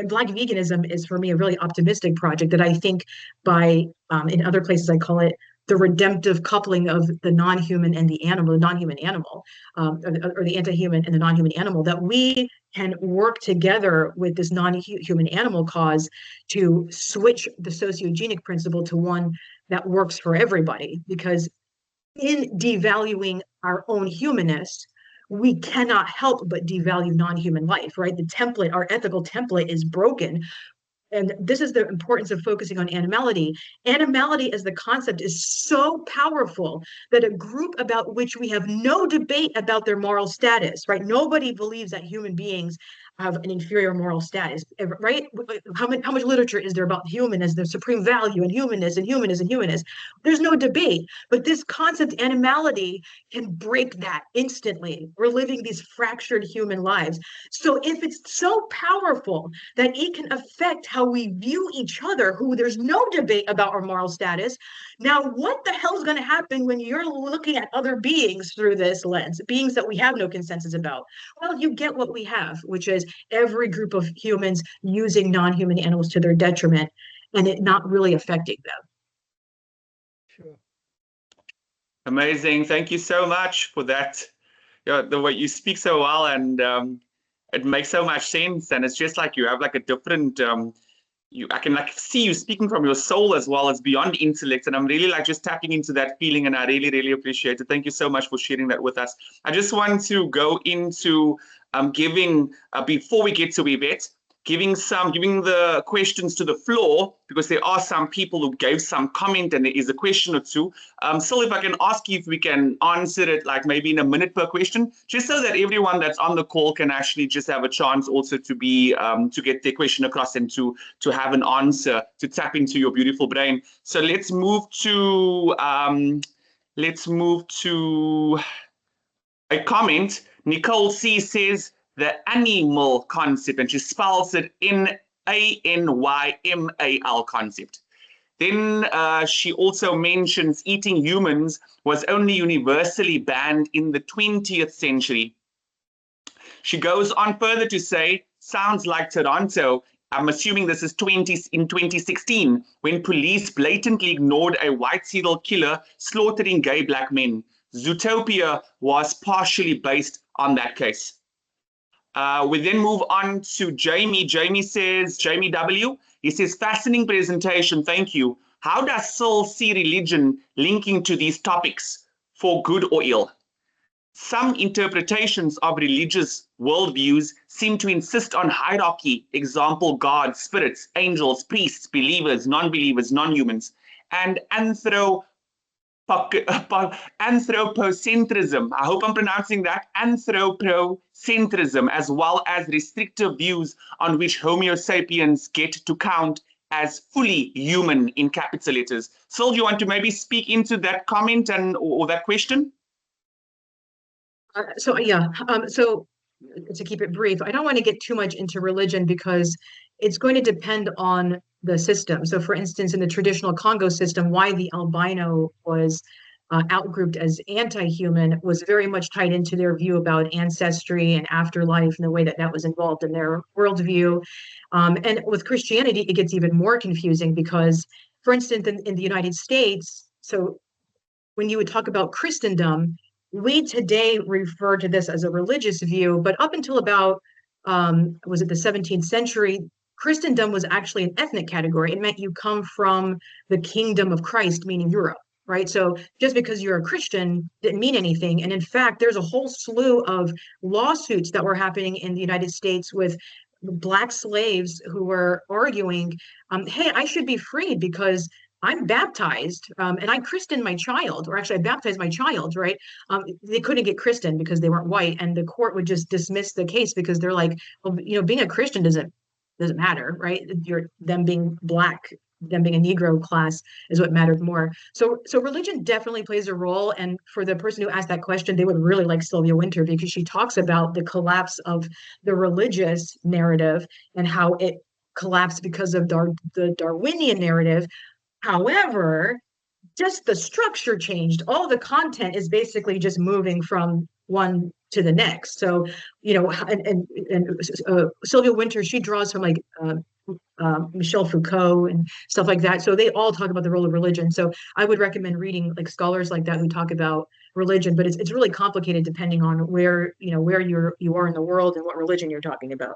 Black veganism is for me a really optimistic project that I think by, in other places I call it the redemptive coupling of the non-human and the animal, the non-human animal, or the anti-human and the non-human animal, that we can work together with this non-human animal cause to switch the sociogenic principle to one that works for everybody. Because in devaluing our own humanness, we cannot help but devalue non-human life, right? The template, our ethical template is broken. and this is the importance of focusing on animality. Animality as the concept is so powerful that a group about which we have no debate about their moral status, right? Nobody believes that human beings have an inferior moral status, right? How much literature is there about human as the supreme value and humanness and humanness and humanness? There's no debate, but this concept, animality, can break that instantly. We're living these fractured human lives. So if it's so powerful that it can affect how we view each other, who there's no debate about our moral status, now what the hell is going to happen when you're looking at other beings through this lens, beings that we have no consensus about? Well, you get what we have, which is every group of humans using non-human animals to their detriment and it not really affecting them. Sure. Amazing. Thank you so much for that. The way you speak so well, and it makes so much sense. And it's just like you have like a different, I can like see you speaking from your soul as well as beyond intellect. And I'm really like just tapping into that feeling, and I really, really appreciate it. Thank you so much for sharing that with us. I just want to go into giving, before we get to Yvette, giving the questions to the floor, because there are some people who gave some comment and there is a question or two. Syl, if I can ask you if we can answer it like maybe in a minute per question, just so that everyone that's on the call can actually just have a chance also to be to get their question across and to have an answer, to tap into your beautiful brain. So let's move to a comment. Nicole C says, the animal concept, and she spells it Anymal concept. Then she also mentions eating humans was only universally banned in the 20th century. She goes on further to say, sounds like Toronto. I'm assuming this is in 2016, when police blatantly ignored a white serial killer slaughtering gay black men. Zootopia was partially based on that case. We then move on to Jamie. Jamie W. He says, fascinating presentation, thank you. How does Syl see religion linking to these topics, for good or ill? Some interpretations of religious worldviews seem to insist on hierarchy, example, gods, spirits, angels, priests, believers, non-believers, non-humans, and anthropocentrism, I hope I'm pronouncing that, anthropocentrism, as well as restrictive views on which Homo sapiens get to count as fully human in capital letters. Syl, do you want to maybe speak into that comment or that question? So to keep it brief, I don't want to get too much into religion because it's going to depend on the system. So for instance, in the traditional Congo system, why the albino was outgrouped as anti-human was very much tied into their view about ancestry and afterlife and the way that that was involved in their worldview. And with Christianity, it gets even more confusing because, for instance, in the United States, so when you would talk about Christendom, we today refer to this as a religious view, but up until about, was it the 17th century, Christendom was actually an ethnic category. It meant you come from the kingdom of Christ, meaning Europe, right? So just because you're a Christian didn't mean anything. And in fact, there's a whole slew of lawsuits that were happening in the United States with Black slaves who were arguing, hey, I should be freed because I'm baptized and I christened my child, or actually I baptized my child, right? They couldn't get christened because they weren't white, and the court would just dismiss the case because they're like, well, being a Christian doesn't matter, right? Them being Black, them being a Negro class is what mattered more. So religion definitely plays a role. And for the person who asked that question, they would really like Sylvia Wynter because she talks about the collapse of the religious narrative and how it collapsed because of the Darwinian narrative. However, just the structure changed. All the content is basically just moving from one to the next. So, Sylvia Wynter, she draws from like Michel Foucault and stuff like that. So they all talk about the role of religion. So I would recommend reading like scholars like that who talk about religion, but it's really complicated depending on where you are in the world and what religion you're talking about.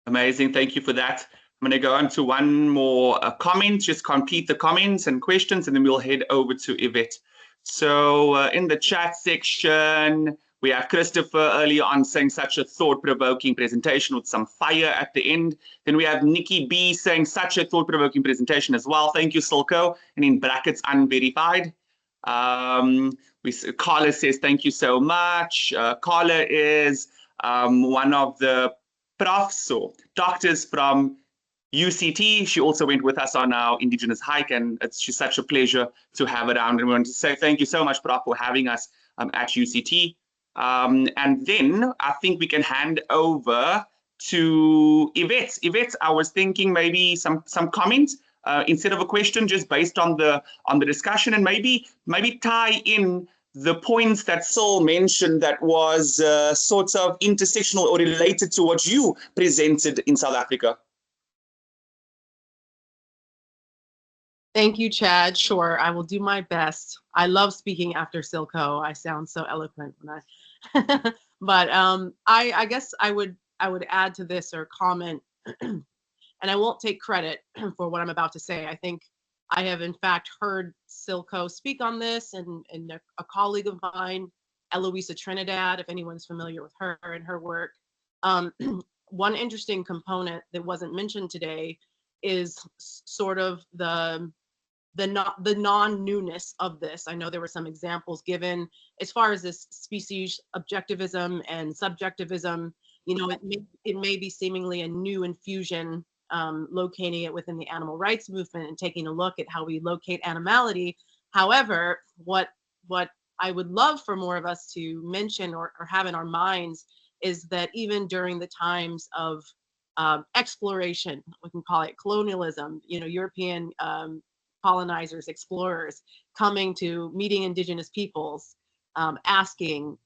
Amazing, thank you for that. I'm going to go on to one more comment, just complete the comments and questions, and then we'll head over to Yvette. So in the chat section, We have Christopher earlier on saying such a thought-provoking presentation with some fire at the end. Then we have Nikki B saying such a thought-provoking presentation as well. Thank you, Syl Ko, and in brackets, unverified. Carla says, thank you so much. Carla is one of the profs or doctors from UCT. She also went with us on our Indigenous hike, and she's such a pleasure to have around. And we want to say thank you so much, Prof, for having us at UCT. And then I think we can hand over to Yvette. Yvette, I was thinking maybe some comments instead of a question, just based on the discussion, and maybe tie in the points that Syl mentioned that was sort of intersectional or related to what you presented in South Africa. Thank you, Chad. Sure, I will do my best. I love speaking after Syl Ko. I sound so eloquent when I, but I guess I would add to this or comment, and I won't take credit for what I'm about to say. I think I have in fact heard Syl Ko speak on this, and a colleague of mine, Eloisa Trinidad, if anyone's familiar with her and her work. One interesting component that wasn't mentioned today is sort of the non-newness of this. I know there were some examples given as far as this species objectivism and subjectivism. You know, it may be seemingly a new infusion, locating it within the animal rights movement and taking a look at how we locate animality. However, what I would love for more of us to mention or have in our minds is that even during the times of exploration, we can call it colonialism, you know, European colonizers, explorers coming to meeting indigenous peoples, asking,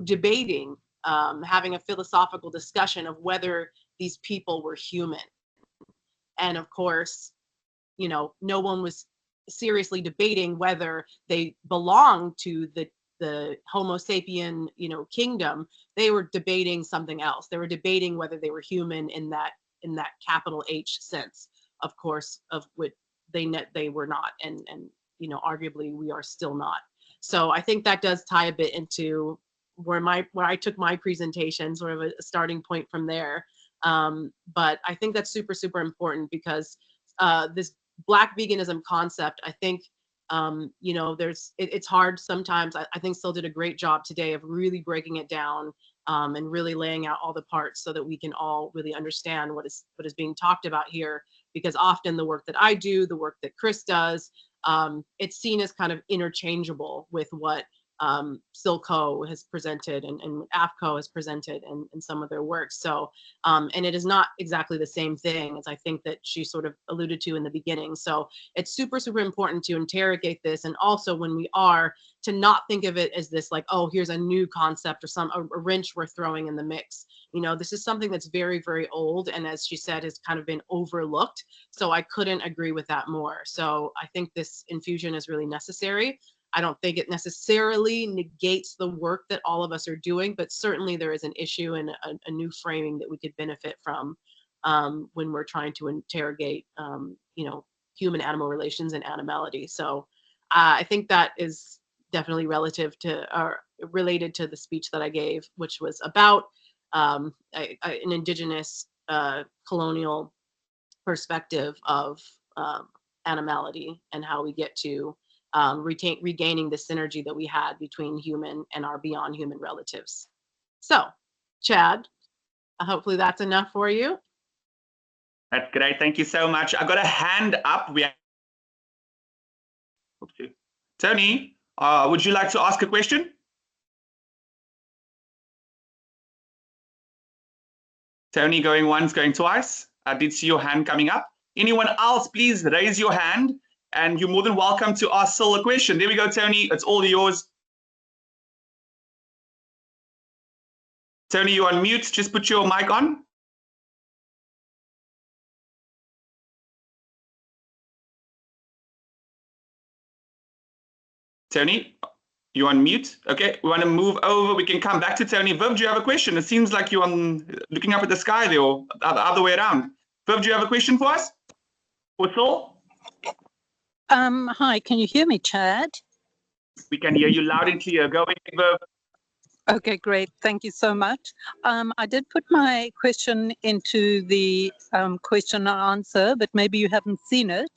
debating, having a philosophical discussion of whether these people were human. And of course, you know, no one was seriously debating whether they belonged to the Homo sapien, you know, kingdom. They were debating something else. They were debating whether they were human in that capital H sense, of course, of which they were not, and you know, arguably we are still not. So I think that does tie a bit into where I took my presentation, sort of a starting point from there. But I think that's super, super important because this Black veganism concept, I think, you know, it's hard sometimes. I think Syl did a great job today of really breaking it down and really laying out all the parts so that we can all really understand what is being talked about here. Because often the work that I do, the work that Chris does, it's seen as kind of interchangeable with what Syl Ko has presented and AFCO has presented in some of their works. So, and it is not exactly the same thing as I think that she sort of alluded to in the beginning. So it's super, super important to interrogate this. And also when we are, to not think of it as this like, oh, here's a new concept or a wrench we're throwing in the mix. You know, this is something that's very, very old. And as she said, has kind of been overlooked. So I couldn't agree with that more. So I think this infusion is really necessary. I don't think it necessarily negates the work that all of us are doing, but certainly there is an issue and a new framing that we could benefit from when we're trying to interrogate, you know, human-animal relations and animality. So I think that is definitely relative to or related to the speech that I gave, which was about an indigenous colonial perspective of animality and how we get to regaining the synergy that we had between human and our beyond human relatives. So, Chad, hopefully that's enough for you. That's great. Thank you so much. I got a hand up. Tony, would you like to ask a question? Tony going once, going twice. I did see your hand coming up. Anyone else, please raise your hand. And you're more than welcome to ask Syl a question. There we go, Tony. It's all yours. Tony, you're on mute. Just put your mic on. Tony, you're on mute. Okay, we want to move over. We can come back to Tony. Viv, do you have a question? It seems like you're looking up at the sky there, or the other way around. Viv, do you have a question for us? For Syl? Hi, can you hear me, Chad? We can hear you loud and clear. Go ahead, Viv. Okay, great. Thank you so much. I did put my question into the question and answer, but maybe you haven't seen it.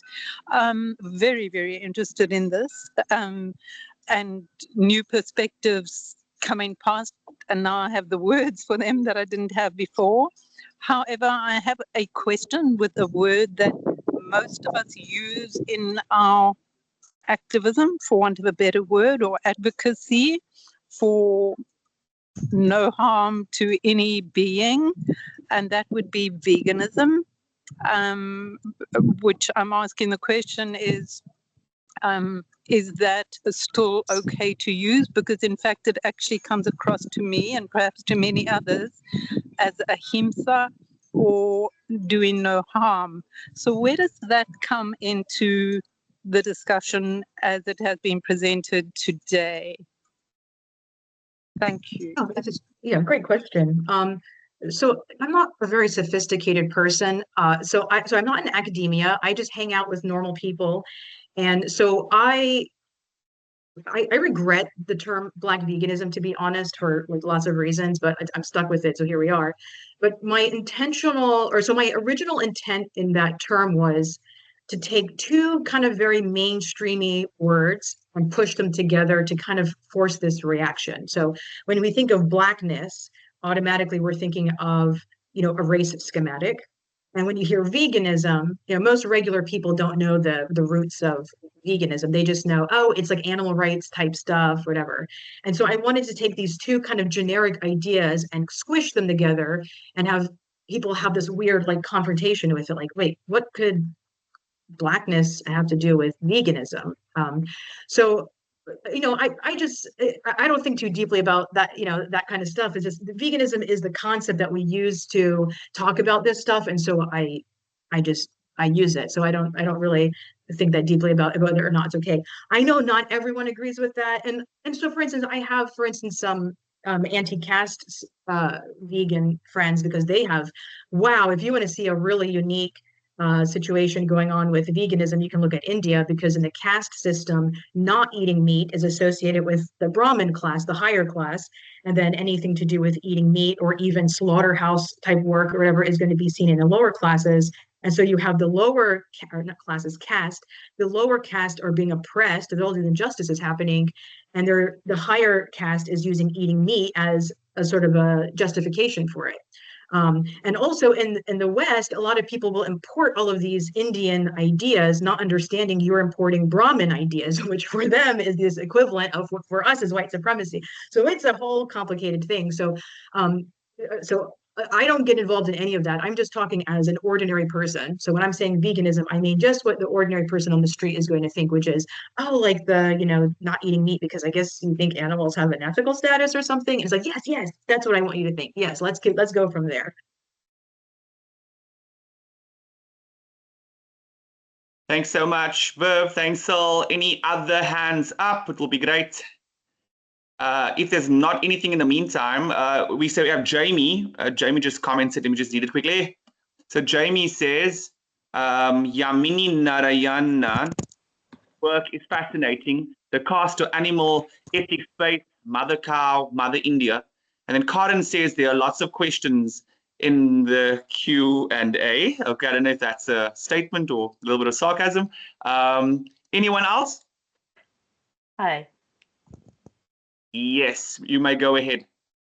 Very, very interested in this and new perspectives coming past, and now I have the words for them that I didn't have before. However, I have a question with a word that most of us use in our activism, for want of a better word, or advocacy for no harm to any being, and that would be veganism, which I'm asking the question is that still okay to use? Because in fact, it actually comes across to me and perhaps to many others as ahimsa, or doing no harm. So where does that come into the discussion as it has been presented today? Thank you. Oh, yeah, great question. So I'm not a very sophisticated person. So I'm not in academia. I just hang out with normal people. And so I regret the term Black veganism, to be honest, for like lots of reasons, but I'm stuck with it. So here we are. But my original intent in that term was to take two kind of very mainstreamy words and push them together to kind of force this reaction. So when we think of Blackness, automatically we're thinking of, a race schematic. And when you hear veganism, most regular people don't know the roots of veganism. They just know, oh, it's like animal rights type stuff, whatever. And so I wanted to take these two kind of generic ideas and squish them together and have people have this weird like confrontation with it. Like, wait, what could Blackness have to do with veganism? So I don't think too deeply about that, that kind of stuff. It's just veganism is the concept that we use to talk about this stuff. And so I use it. So I don't really think that deeply about whether or not it's okay. I know not everyone agrees with that. And so for instance, I have, for instance, some anti-caste vegan friends, because they have, wow, if you want to see a really unique situation going on with veganism, you can look at India, because in the caste system, not eating meat is associated with the Brahmin class, the higher class, and then anything to do with eating meat or even slaughterhouse type work or whatever is going to be seen in the lower classes. And so you have the lower, or not classes, caste, the lower caste are being oppressed, all these injustices happening, and the higher caste is using eating meat as a sort of a justification for it. And also in the West, a lot of people will import all of these Indian ideas, not understanding you're importing Brahmin ideas, which for them is this equivalent of what for us is white supremacy. So it's a whole complicated thing. So I don't get involved in any of that. I'm just talking as an ordinary person. So when I'm saying veganism, I mean just what the ordinary person on the street is going to think, which is, oh, like not eating meat because I guess you think animals have an ethical status or something. And it's like, yes, that's what I want you to think. Yes, let's go from there. Thanks so much, Viv. Thanks, Syl. Any other hands up? It will be great. If there's not anything in the meantime, we have Jamie. Jamie just commented. Let me just read it quickly. So Jamie says, Yamini Narayana work is fascinating. The cast to animal ethics space, Mother Cow, Mother India. And then Karen says there are lots of questions in the Q&A. Okay, I don't know if that's a statement or a little bit of sarcasm. Anyone else? Hi. Yes, you may go ahead.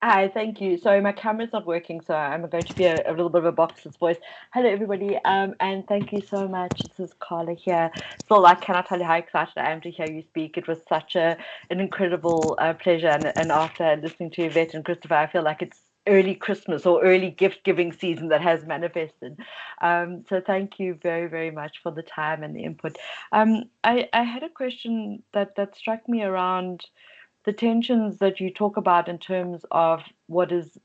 Hi, thank you. Sorry, my camera's not working, so I'm going to be a little bit of a boxer's voice. Hello, everybody, and thank you so much. This is Carla here. So I cannot tell you how excited I am to hear you speak. It was such an incredible pleasure, and after listening to Yvette and Christopher, I feel like it's early Christmas or early gift-giving season that has manifested. So thank you very, very much for the time and the input. I had a question that struck me around the tensions that you talk about in terms of what is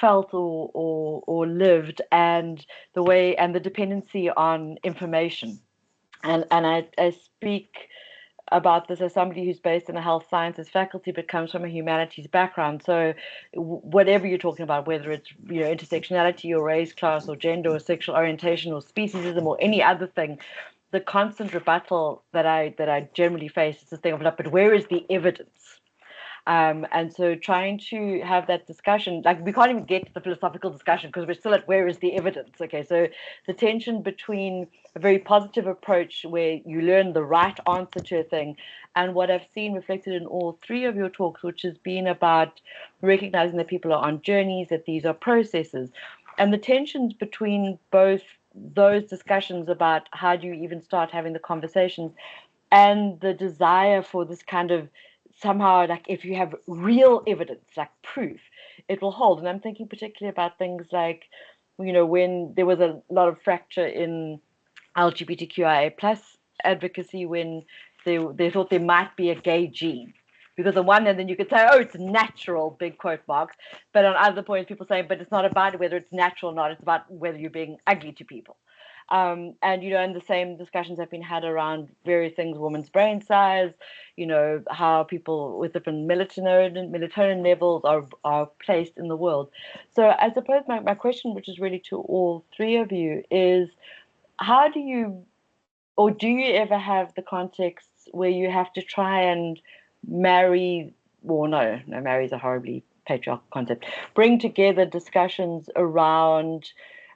felt or lived, and the way and the dependency on information. And I speak about this as somebody who's based in a health sciences faculty but comes from a humanities background. So whatever you're talking about, whether it's intersectionality or race, class or gender or sexual orientation or speciesism or any other thing, the constant rebuttal that I generally face is this thing of, but where is the evidence? And so trying to have that discussion, like we can't even get to the philosophical discussion because we're still at where is the evidence. Okay, so the tension between a very positive approach where you learn the right answer to a thing, and what I've seen reflected in all three of your talks, which has been about recognizing that people are on journeys, that these are processes, and the tensions between both those discussions about how do you even start having the conversations and the desire for this kind of somehow, like if you have real evidence, like proof, it will hold. And I'm thinking particularly about things like, you know, when there was a lot of fracture in LGBTQIA plus advocacy when they thought there might be a gay gene. Because on one hand, then you could say, oh, it's natural, big quote marks. But on other points, people say, but it's not about whether it's natural or not. It's about whether you're being ugly to people. And, you know, and the same discussions have been had around various things, women's brain size, you know, how people with different melatonin levels are placed in the world. So I suppose my question, which is really to all three of you, is how do you, or do you ever have the contexts where you have to try and marry, well, no, marry is a horribly patriarchal concept, bring together discussions around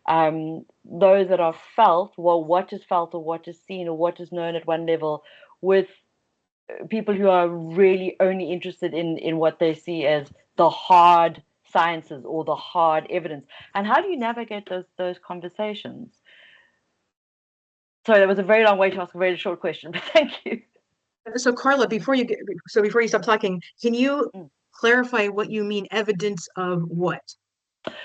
those that are felt, well, what is felt or what is seen or what is known at one level, with people who are really only interested in what they see as the hard sciences or the hard evidence? And how do you navigate those conversations? Sorry, that was a very long way to ask a very short question, but thank you. So Carla, before you stop talking, can you clarify what you mean evidence of what?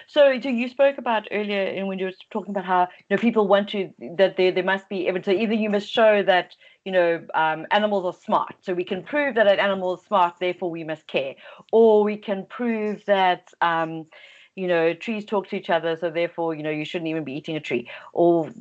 So you spoke about earlier, and when you were talking about how, you know, people want to, that there must be evidence. So either you must show that, you know, animals are smart, so we can prove that an animal is smart, therefore we must care, or we can prove that you know, trees talk to each other, so therefore, you know, you shouldn't even be eating a tree, or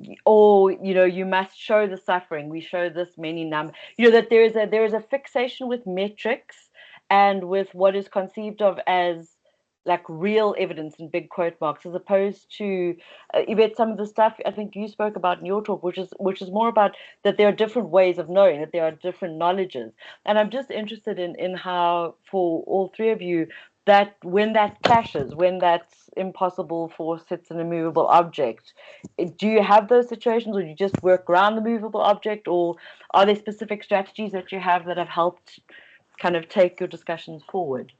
you know, you must show the suffering. We show this many number, you know, that there is a fixation with metrics and with what is conceived of as like real evidence in big quote marks, as opposed to Yvette, some of the stuff I think you spoke about in your talk, which is more about that there are different ways of knowing, that there are different knowledges. And I'm just interested in how, for all three of you, that when that clashes, when that's impossible for sits an immovable object, do you have those situations, or do you just work around the movable object, or are there specific strategies that you have that have helped kind of take your discussions forward?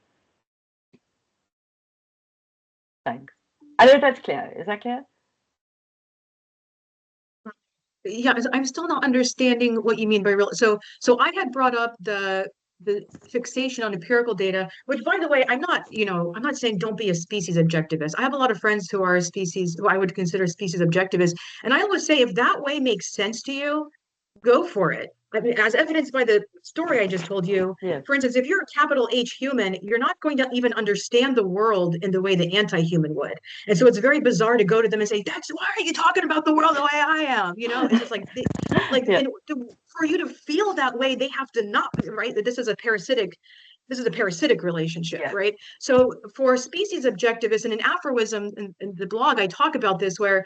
Thanks. I don't know if that's clear. Is that clear? Yeah, I'm still not understanding what you mean by real. So I had brought up the fixation on empirical data, which, by the way, I'm not saying don't be a species objectivist. I have a lot of friends who are species, who I would consider species objectivists. And I always say, if that way makes sense to you, go for it. I mean, as evidenced by the story I just told you, Yes. For instance, if you're a capital H human, you're not going to even understand the world in the way the anti-human would. And so it's very bizarre to go to them and say, why are you talking about the world the way I am? You know, it's just like, Yeah. and for you to feel that way, they have to not, right? That this is a parasitic relationship, Yeah. right? So for species objectivists, and in aphorism, in the blog, I talk about this, where,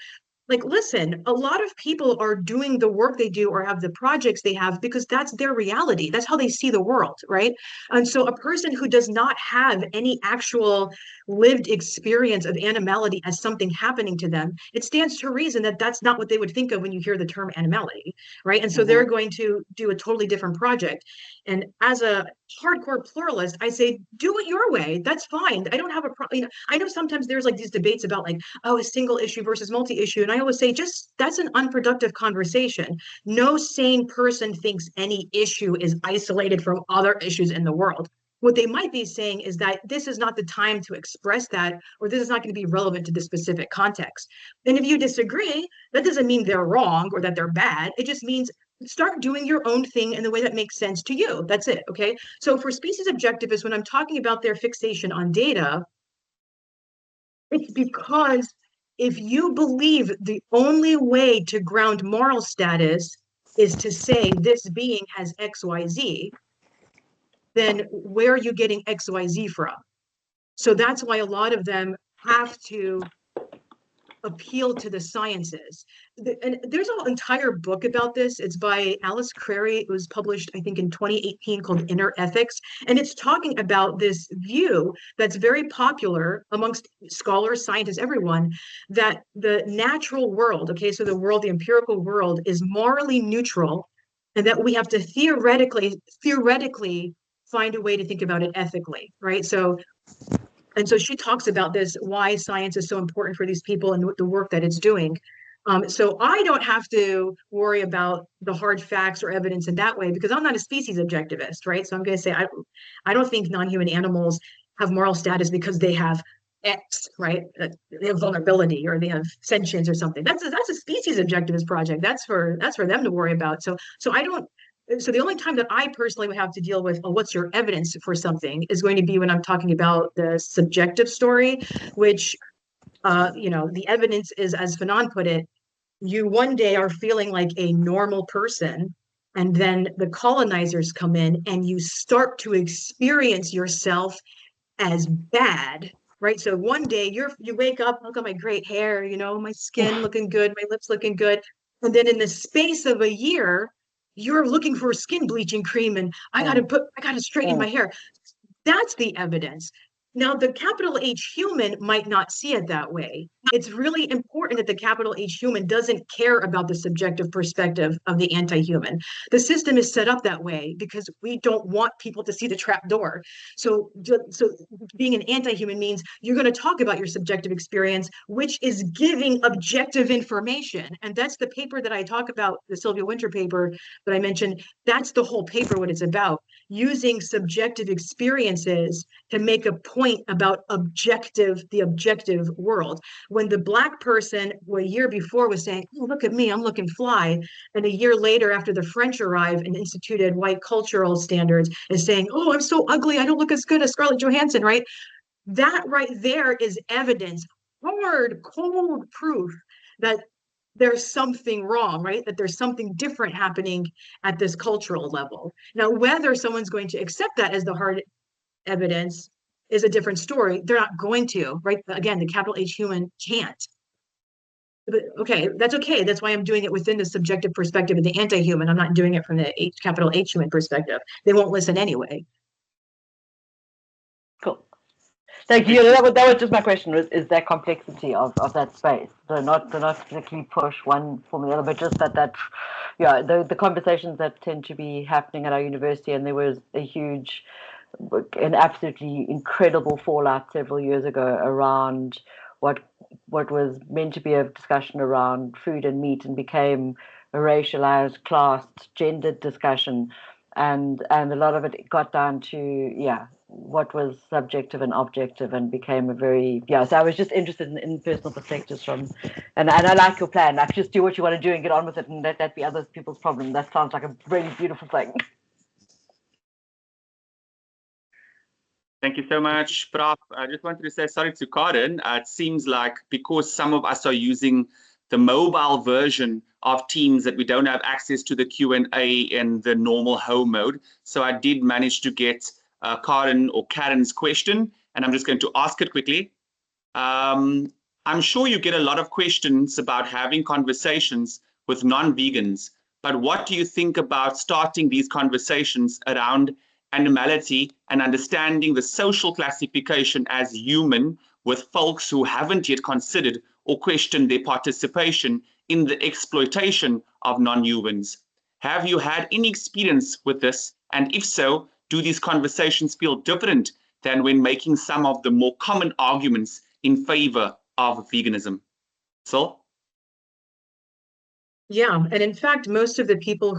like, listen, a lot of people are doing the work they do or have the projects they have because that's their reality. That's how they see the world, right? And so a person who does not have any actual lived experience of animality as something happening to them, it stands to reason that that's not what they would think of when you hear the term animality, right? And so they're going to do a totally different project. And as a hardcore pluralist, I say, do it your way. That's fine. I don't have a problem. You know, I know sometimes there's like these debates about like, oh, a single issue versus multi-issue. And I always say, just that's an unproductive conversation. No sane person thinks any issue is isolated from other issues in the world. What they might be saying is that this is not the time to express that, or this is not going to be relevant to the specific context. And if you disagree, that doesn't mean they're wrong or that they're bad. It just means start doing your own thing in the way that makes sense to you. That's it. Okay. So for species objectivists, when I'm talking about their fixation on data, it's because if you believe the only way to ground moral status is to say this being has XYZ, then where are you getting XYZ from? So that's why a lot of them have to appeal to the sciences. And there's an entire book about this. It's by Alice Crary. It was published, I think, in 2018, called Inner Ethics. And it's talking about this view that's very popular amongst scholars, scientists, everyone, that the natural world, okay, so the world, the empirical world, is morally neutral, and that we have to theoretically find a way to think about it ethically, right? So, and so she talks about this, why science is so important for these people and the work that it's doing. So I don't have to worry about the hard facts or evidence in that way, because I'm not a species objectivist, right? So I'm going to say I don't think non-human animals have moral status because they have X, right? They have vulnerability or they have sentience or something. That's a species objectivist project. That's for them to worry about. So I don't. So the only time that I personally would have to deal with, oh, what's your evidence for something, is going to be when I'm talking about the subjective story, which, the evidence is, as Fanon put it, you one day are feeling like a normal person, and then the colonizers come in and you start to experience yourself as bad, right? So one day you wake up, look at my great hair, my skin looking good, my lips looking good. And then in the space of a year, you're looking for skin bleaching cream and I gotta straighten my hair. That's the evidence. Now, the capital H human might not see it that way. It's really important that the capital H human doesn't care about the subjective perspective of the anti-human. The system is set up that way because we don't want people to see the trap door. So being an anti-human means you're going to talk about your subjective experience, which is giving objective information. And that's the paper that I talk about, the Sylvia Winter paper that I mentioned. That's the whole paper, what it's about, using subjective experiences to make a point about the objective world. When the Black person a year before was saying, oh, look at me, I'm looking fly. And a year later, after the French arrived and instituted white cultural standards, is saying, oh, I'm so ugly, I don't look as good as Scarlett Johansson, right? That right there is evidence, hard, cold proof that there's something wrong, right? That there's something different happening at this cultural level. Now, whether someone's going to accept that as the hard evidence is a different story. They're not going to, right? Again, the capital H human can't. But okay, that's okay. That's why I'm doing it within the subjective perspective of the anti-human. I'm not doing it from the capital H human perspective. They won't listen anyway. Cool. Thank you. That was just my question, is that complexity of that space. So not particularly push one form or the other, but just that the conversations that tend to be happening at our university, and there was an absolutely incredible fallout several years ago around what was meant to be a discussion around food and meat and became a racialized, classed, gendered discussion, and a lot of it got down to what was subjective and objective, and became a very So I was just interested in personal perspectives from, and I like your plan, like just do what you want to do and get on with it, and let that be other people's problem. That sounds like a really beautiful thing. Thank you so much, Prof. I just wanted to say sorry to Karen. It seems like because some of us are using the mobile version of Teams that we don't have access to the Q&A in the normal home mode. So I did manage to get Karen's question, and I'm just going to ask it quickly. I'm sure you get a lot of questions about having conversations with non-vegans, but what do you think about starting these conversations around animality and understanding the social classification as human with folks who haven't yet considered or questioned their participation in the exploitation of non-humans? Have you had any experience with this? And if so, do these conversations feel different than when making some of the more common arguments in favor of veganism? Syl? Yeah, and in fact, most of the people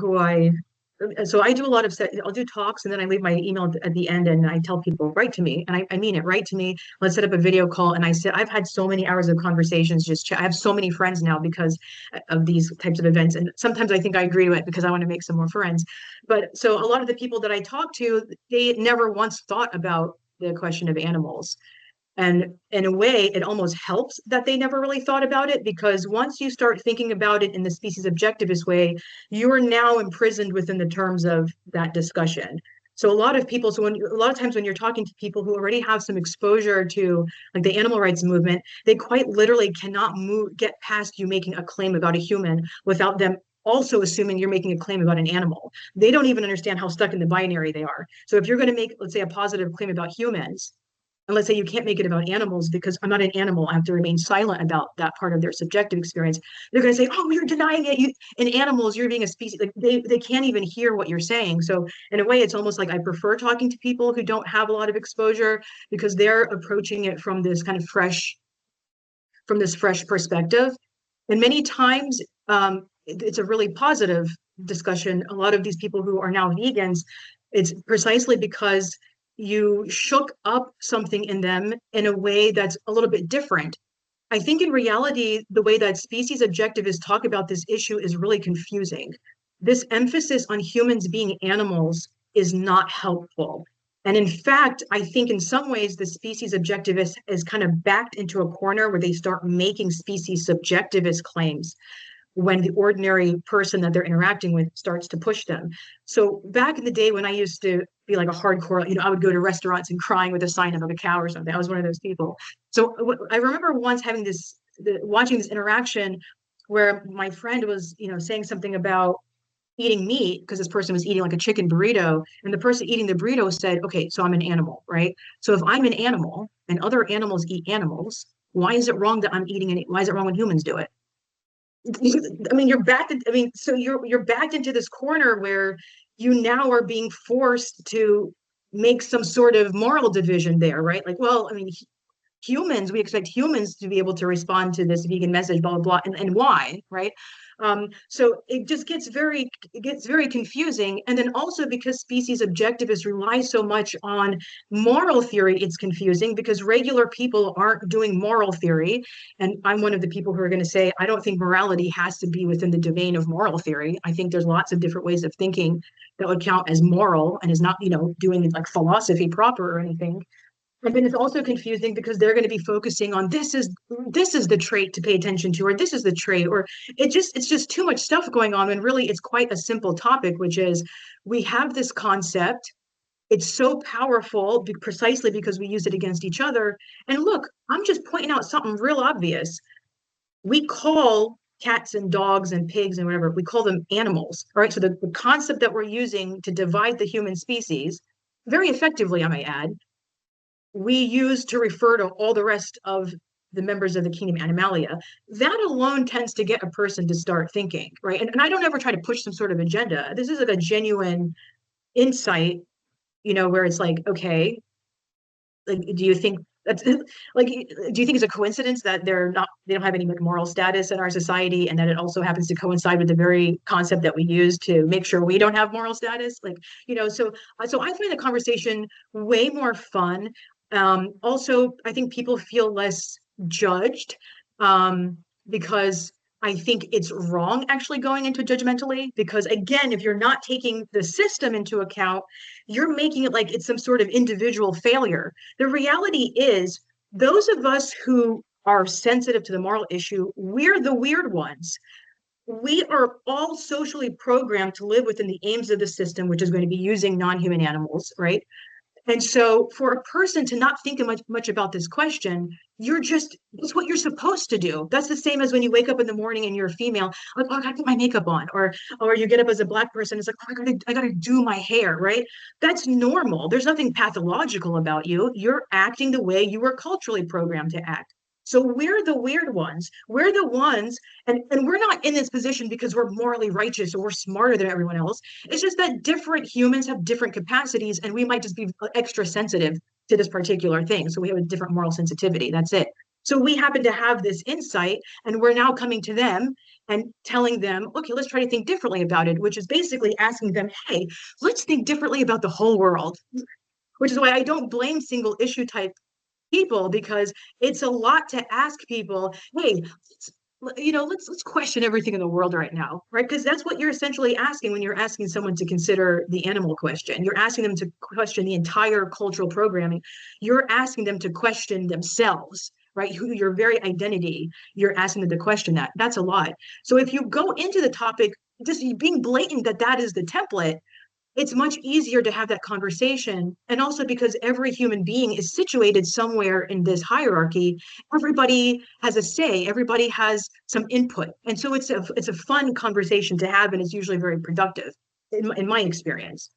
so I do I'll do talks, and then I leave my email at the end, and I tell people, write to me, and I mean it, write to me, let's set up a video call. And I've had so many hours of conversations, I have so many friends now because of these types of events. And sometimes I think I agree to it because I want to make some more friends. But so a lot of the people that I talk to, they never once thought about the question of animals. And in a way, it almost helps that they never really thought about it, because once you start thinking about it in the species objectivist way, you are now imprisoned within the terms of that discussion. So a lot of people, a lot of times when you're talking to people who already have some exposure to like the animal rights movement, they quite literally cannot get past you making a claim about a human without them also assuming you're making a claim about an animal. They don't even understand how stuck in the binary they are. So if you're going to make, let's say, a positive claim about humans, and let's say you can't make it about animals because I'm not an animal, I have to remain silent about that part of their subjective experience. They're going to say, oh, you're denying it. In animals, you're being a species. Like they can't even hear what you're saying. So in a way, it's almost like I prefer talking to people who don't have a lot of exposure because they're approaching it from this kind of fresh perspective. And many times it's a really positive discussion. A lot of these people who are now vegans, it's precisely because you shook up something in them in a way that's a little bit different. I think in reality, the way that species objectivists talk about this issue is really confusing. This emphasis on humans being animals is not helpful. And in fact, I think in some ways, the species objectivist is kind of backed into a corner where they start making species subjectivist claims when the ordinary person that they're interacting with starts to push them. So back in the day when I used to be like a hardcore, I would go to restaurants and crying with a sign of a cow or something. I was one of those people. So I remember once having watching this interaction where my friend was, saying something about eating meat because this person was eating like a chicken burrito, and the person eating the burrito said, okay, so I'm an animal, right? So if I'm an animal and other animals eat animals, why is it wrong that I'm eating it? Why is it wrong when humans do it? I mean, so you're backed into this corner where you now are being forced to make some sort of moral division there, right? Like, well, I mean, we expect humans to be able to respond to this vegan message, blah, blah, blah, and why, right? So it just gets very confusing. And then also because species objectivists rely so much on moral theory, it's confusing because regular people aren't doing moral theory. And I'm one of the people who are going to say, I don't think morality has to be within the domain of moral theory. I think there's lots of different ways of thinking that would count as moral and is not, doing like philosophy proper or anything. And then it's also confusing because they're going to be focusing on this is the trait to pay attention to, or this is the trait, or it's just too much stuff going on. And really, it's quite a simple topic, which is we have this concept. It's so powerful precisely because we use it against each other. And look, I'm just pointing out something real obvious. We call cats and dogs and pigs and whatever, we call them animals. All right. So the concept that we're using to divide the human species, very effectively, I may add, we use to refer to all the rest of the members of the kingdom Animalia. That alone tends to get a person to start thinking, right? And I don't ever try to push some sort of agenda. This is like a genuine insight, where it's like, okay, like, do you think that's like, do you think it's a coincidence that they don't have any moral status in our society, and that it also happens to coincide with the very concept that we use to make sure we don't have moral status? Like, so I find the conversation way more fun. Also, I think people feel less judged because I think it's wrong actually going into judgmentally, because again, if you're not taking the system into account, you're making it like it's some sort of individual failure. The reality is those of us who are sensitive to the moral issue, we're the weird ones. We are all socially programmed to live within the aims of the system, which is going to be using non-human animals, right? And so for a person to not think much about this question, it's what you're supposed to do. That's the same as when you wake up in the morning and you're a female, like, oh, I gotta put my makeup on, or you get up as a Black person, it's like, oh, I gotta do my hair, right? That's normal. There's nothing pathological about you. You're acting the way you were culturally programmed to act. So we're the weird ones. We're the ones, and we're not in this position because we're morally righteous or we're smarter than everyone else. It's just that different humans have different capacities, and we might just be extra sensitive to this particular thing. So we have a different moral sensitivity. That's it. So we happen to have this insight, and we're now coming to them and telling them, okay, let's try to think differently about it, which is basically asking them, hey, let's think differently about the whole world, which is why I don't blame single issue type people, because it's a lot to ask people, hey, let's question everything in the world right now, right? Because that's what you're essentially asking when you're asking someone to consider the animal question. You're asking them to question the entire cultural programming. You're asking them to question themselves, right? Your very identity, you're asking them to question that. That's a lot. So if you go into the topic just being blatant that is the template, it's much easier to have that conversation. And also because every human being is situated somewhere in this hierarchy, everybody has a say, everybody has some input. And so it's a fun conversation to have, and it's usually very productive in my experience.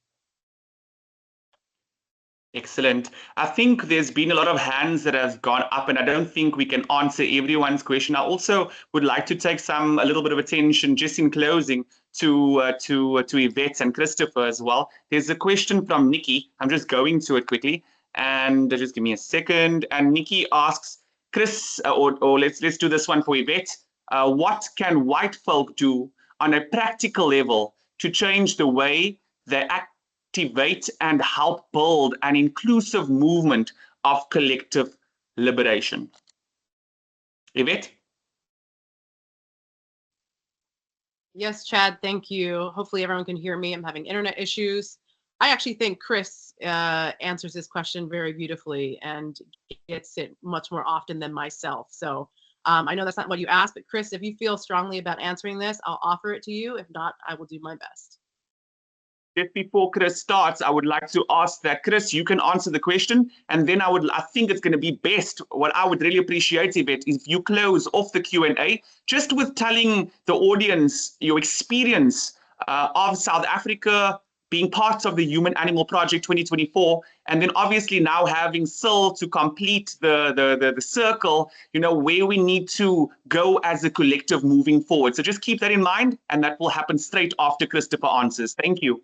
Excellent. I think there's been a lot of hands that have gone up, and I don't think we can answer everyone's question. I also would like to take a little bit of attention just in closing to Yvette and Christopher as well. There's a question from Nikki. I'm just going to it quickly, and just give me a second. And Nikki asks, Chris, or let's do this one for Yvette. What can white folk do on a practical level to change the way they activate and help build an inclusive movement of collective liberation? Yvette? Yes, Chad, thank you. Hopefully everyone can hear me. I'm having internet issues. I actually think Chris answers this question very beautifully and gets it much more often than myself. So I know that's not what you asked, but Chris, if you feel strongly about answering this, I'll offer it to you. If not, I will do my best. Just before Chris starts, I would like to ask that, Chris, you can answer the question, and then I think it's going to be best. What I would really appreciate, Yvette, if you close off the Q&A, just with telling the audience your experience of South Africa, being part of the Human Animal Project 2024, and then obviously now having Syl to complete the circle, where we need to go as a collective moving forward. So just keep that in mind, and that will happen straight after Christopher answers. Thank you.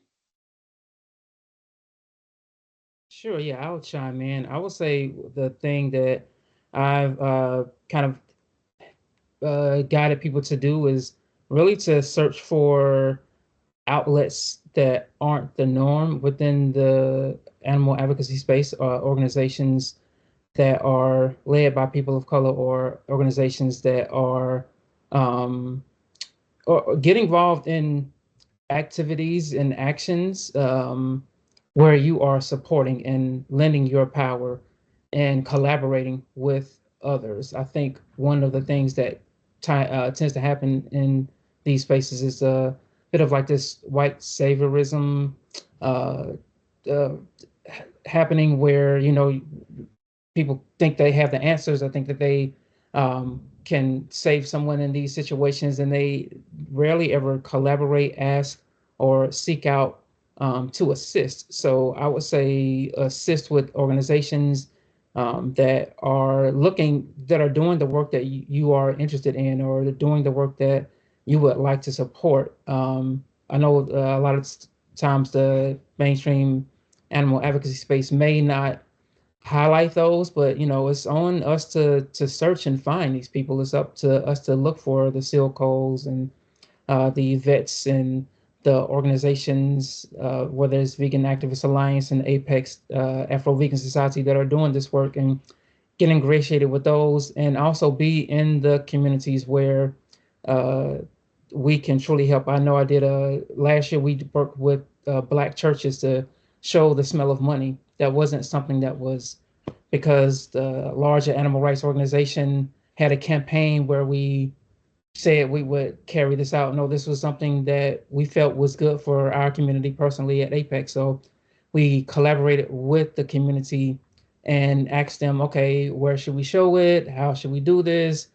Sure, yeah, I'll chime in. I will say the thing that I've kind of guided people to do is really to search for outlets that aren't the norm within the animal advocacy space, organizations that are led by people of color, or organizations that are or get involved in activities and actions where you are supporting and lending your power and collaborating with others. I think one of the things that tends to happen in these spaces is a bit of like this white saviorism happening, where people think they have the answers. I think that they can save someone in these situations, and they rarely ever collaborate, ask, or seek out to assist. So I would say assist with organizations that are doing the work that you are interested in, or doing the work that you would like to support. I know a lot of times the mainstream animal advocacy space may not highlight those, but it's on us to search and find these people. It's up to us to look for the Syl Kos and the Yvettes and the organizations, whether it's Vegan Activist Alliance and APEX Afro-Vegan Society, that are doing this work, and get ingratiated with those, and also be in the communities where we can truly help. I know I did last year we worked with Black churches to show the smell of money. That wasn't something that was because the larger animal rights organization had a campaign where we said we would carry this out. No, this was something that we felt was good for our community personally at APEX. So we collaborated with the community and asked them, okay, where should we show it? How should we do this?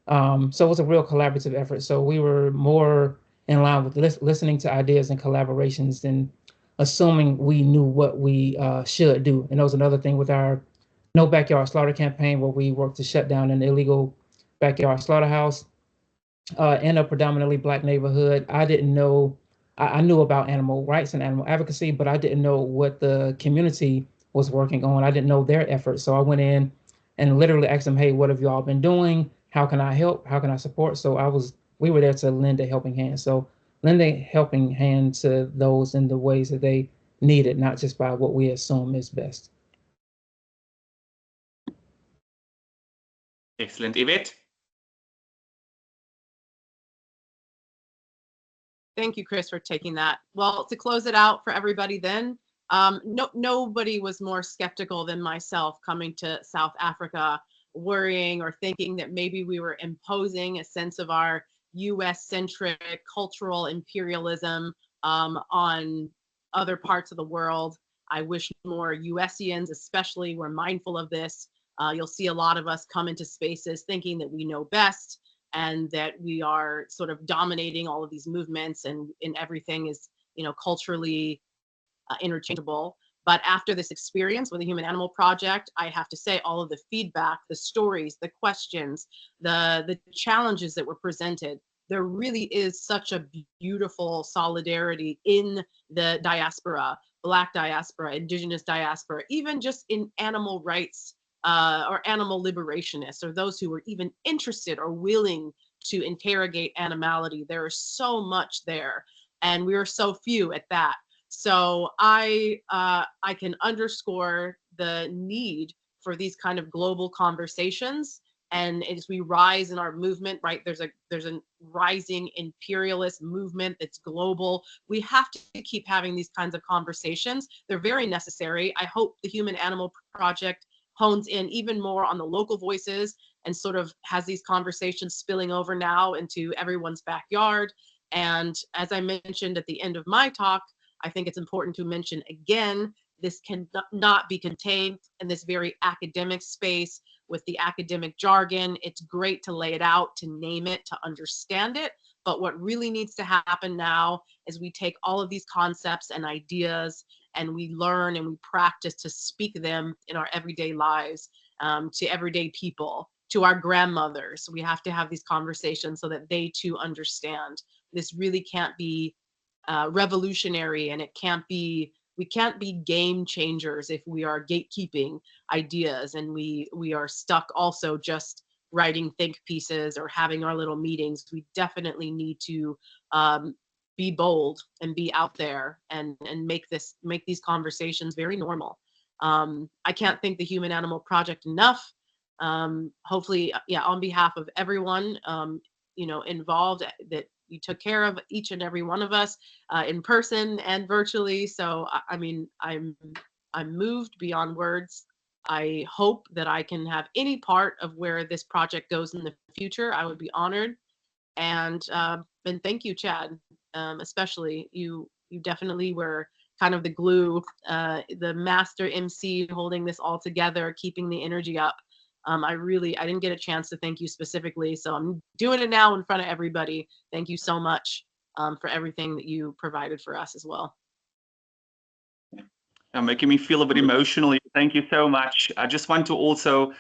So it was a real collaborative effort. So we were more in line with listening to ideas and collaborations than assuming we knew what we should do. And that was another thing with our No Backyard Slaughter campaign, where we worked to shut down an illegal backyard slaughterhouse in a predominantly Black neighborhood. I didn't know, I knew about animal rights and animal advocacy, but I didn't know what the community was working on. I didn't know their efforts. So I went in and literally asked them, hey, what have y'all been doing? How can I help? How can I support? So we were there to lend a helping hand. So lend a helping hand to those in the ways that they need it, not just by what we assume is best. Excellent. Yvette? Thank you, Chris, for taking that. Well, to close it out for everybody then, nobody was more skeptical than myself coming to South Africa, worrying or thinking that maybe we were imposing a sense of our US-centric cultural imperialism on other parts of the world. I wish more USians especially were mindful of this. You'll see a lot of us come into spaces thinking that we know best and that we are sort of dominating all of these movements, and everything is, culturally interchangeable. But after this experience with the Human Animal Project, I have to say all of the feedback, the stories, the questions, the challenges that were presented, there really is such a beautiful solidarity in the diaspora, Black diaspora, Indigenous diaspora, even just in animal rights or animal liberationists, or those who were even interested or willing to interrogate animality. There is so much there, and we are so few at that. So I can underscore the need for these kind of global conversations. And as we rise in our movement, right, there's a rising imperialist movement that's global. We have to keep having these kinds of conversations. They're very necessary. I hope the Human Animal Project hones in even more on the local voices and sort of has these conversations spilling over now into everyone's backyard. And as I mentioned at the end of my talk, I think it's important to mention again, this can not be contained in this very academic space with the academic jargon. It's great to lay it out, to name it, to understand it. But what really needs to happen now is we take all of these concepts and ideas and we learn and we practice to speak them in our everyday lives, to everyday people, to our grandmothers. We have to have these conversations so that they too understand. This really can't be revolutionary, and we can't be game changers if we are gatekeeping ideas and we are stuck also just writing think pieces or having our little meetings. We definitely need to be bold and be out there and make these conversations very normal. I can't thank the Human Animal Project enough. Hopefully, yeah, on behalf of everyone involved, that you took care of each and every one of us in person and virtually. So I mean, I'm moved beyond words. I hope that I can have any part of where this project goes in the future. I would be honored. And thank you, Chad. Especially you definitely were kind of the glue, the master MC holding this all together, keeping the energy up. I didn't get a chance to thank you specifically, so I'm doing it now in front of everybody. Thank you so much for everything that you provided for us as well. Making me feel a bit emotional. Thank you so much. I just want to also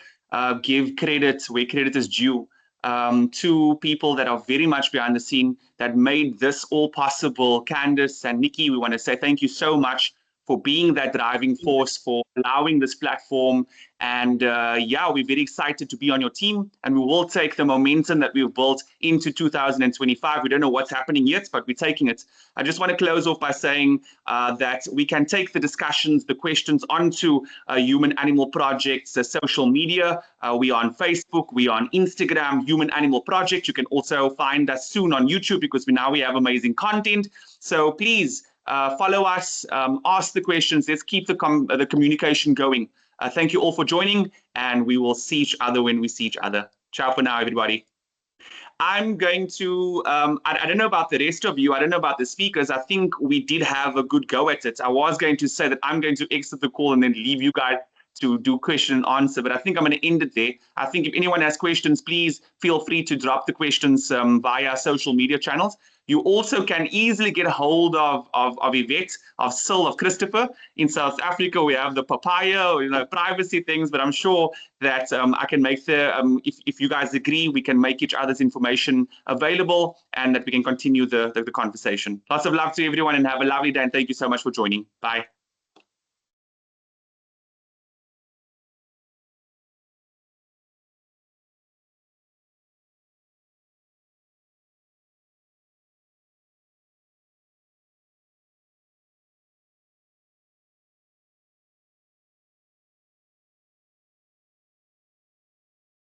give credit where credit is due to people that are very much behind the scene that made this all possible. Candice and Nikki, we want to say thank you so much for being that driving force, for allowing this platform. And yeah, we're very excited to be on your team, and we will take the momentum that we've built into 2025. We don't know what's happening yet, but we're taking it. I just want to close off by saying that we can take the discussions, the questions onto Human Animal Project's social media. We are on Facebook, we are on Instagram, Human Animal Project. You can also find us soon on YouTube because we have amazing content. So please, follow us, ask the questions. Let's keep the communication going. Thank you all for joining, and we will see each other when we see each other. Ciao for now, everybody. I'm going to, I don't know about the rest of you. I don't know about the speakers. I think we did have a good go at it. I was going to say that I'm going to exit the call and then leave you guys to do question and answer, but I think I'm going to end it there. I think if anyone has questions, please feel free to drop the questions via social media channels. You also can easily get a hold of Yvette, of Syl, of Christopher. In South Africa, we have the papaya, privacy things, but I'm sure that I can make if you guys agree, we can make each other's information available and that we can continue the conversation. Lots of love to everyone and have a lovely day, and thank you so much for joining. Bye.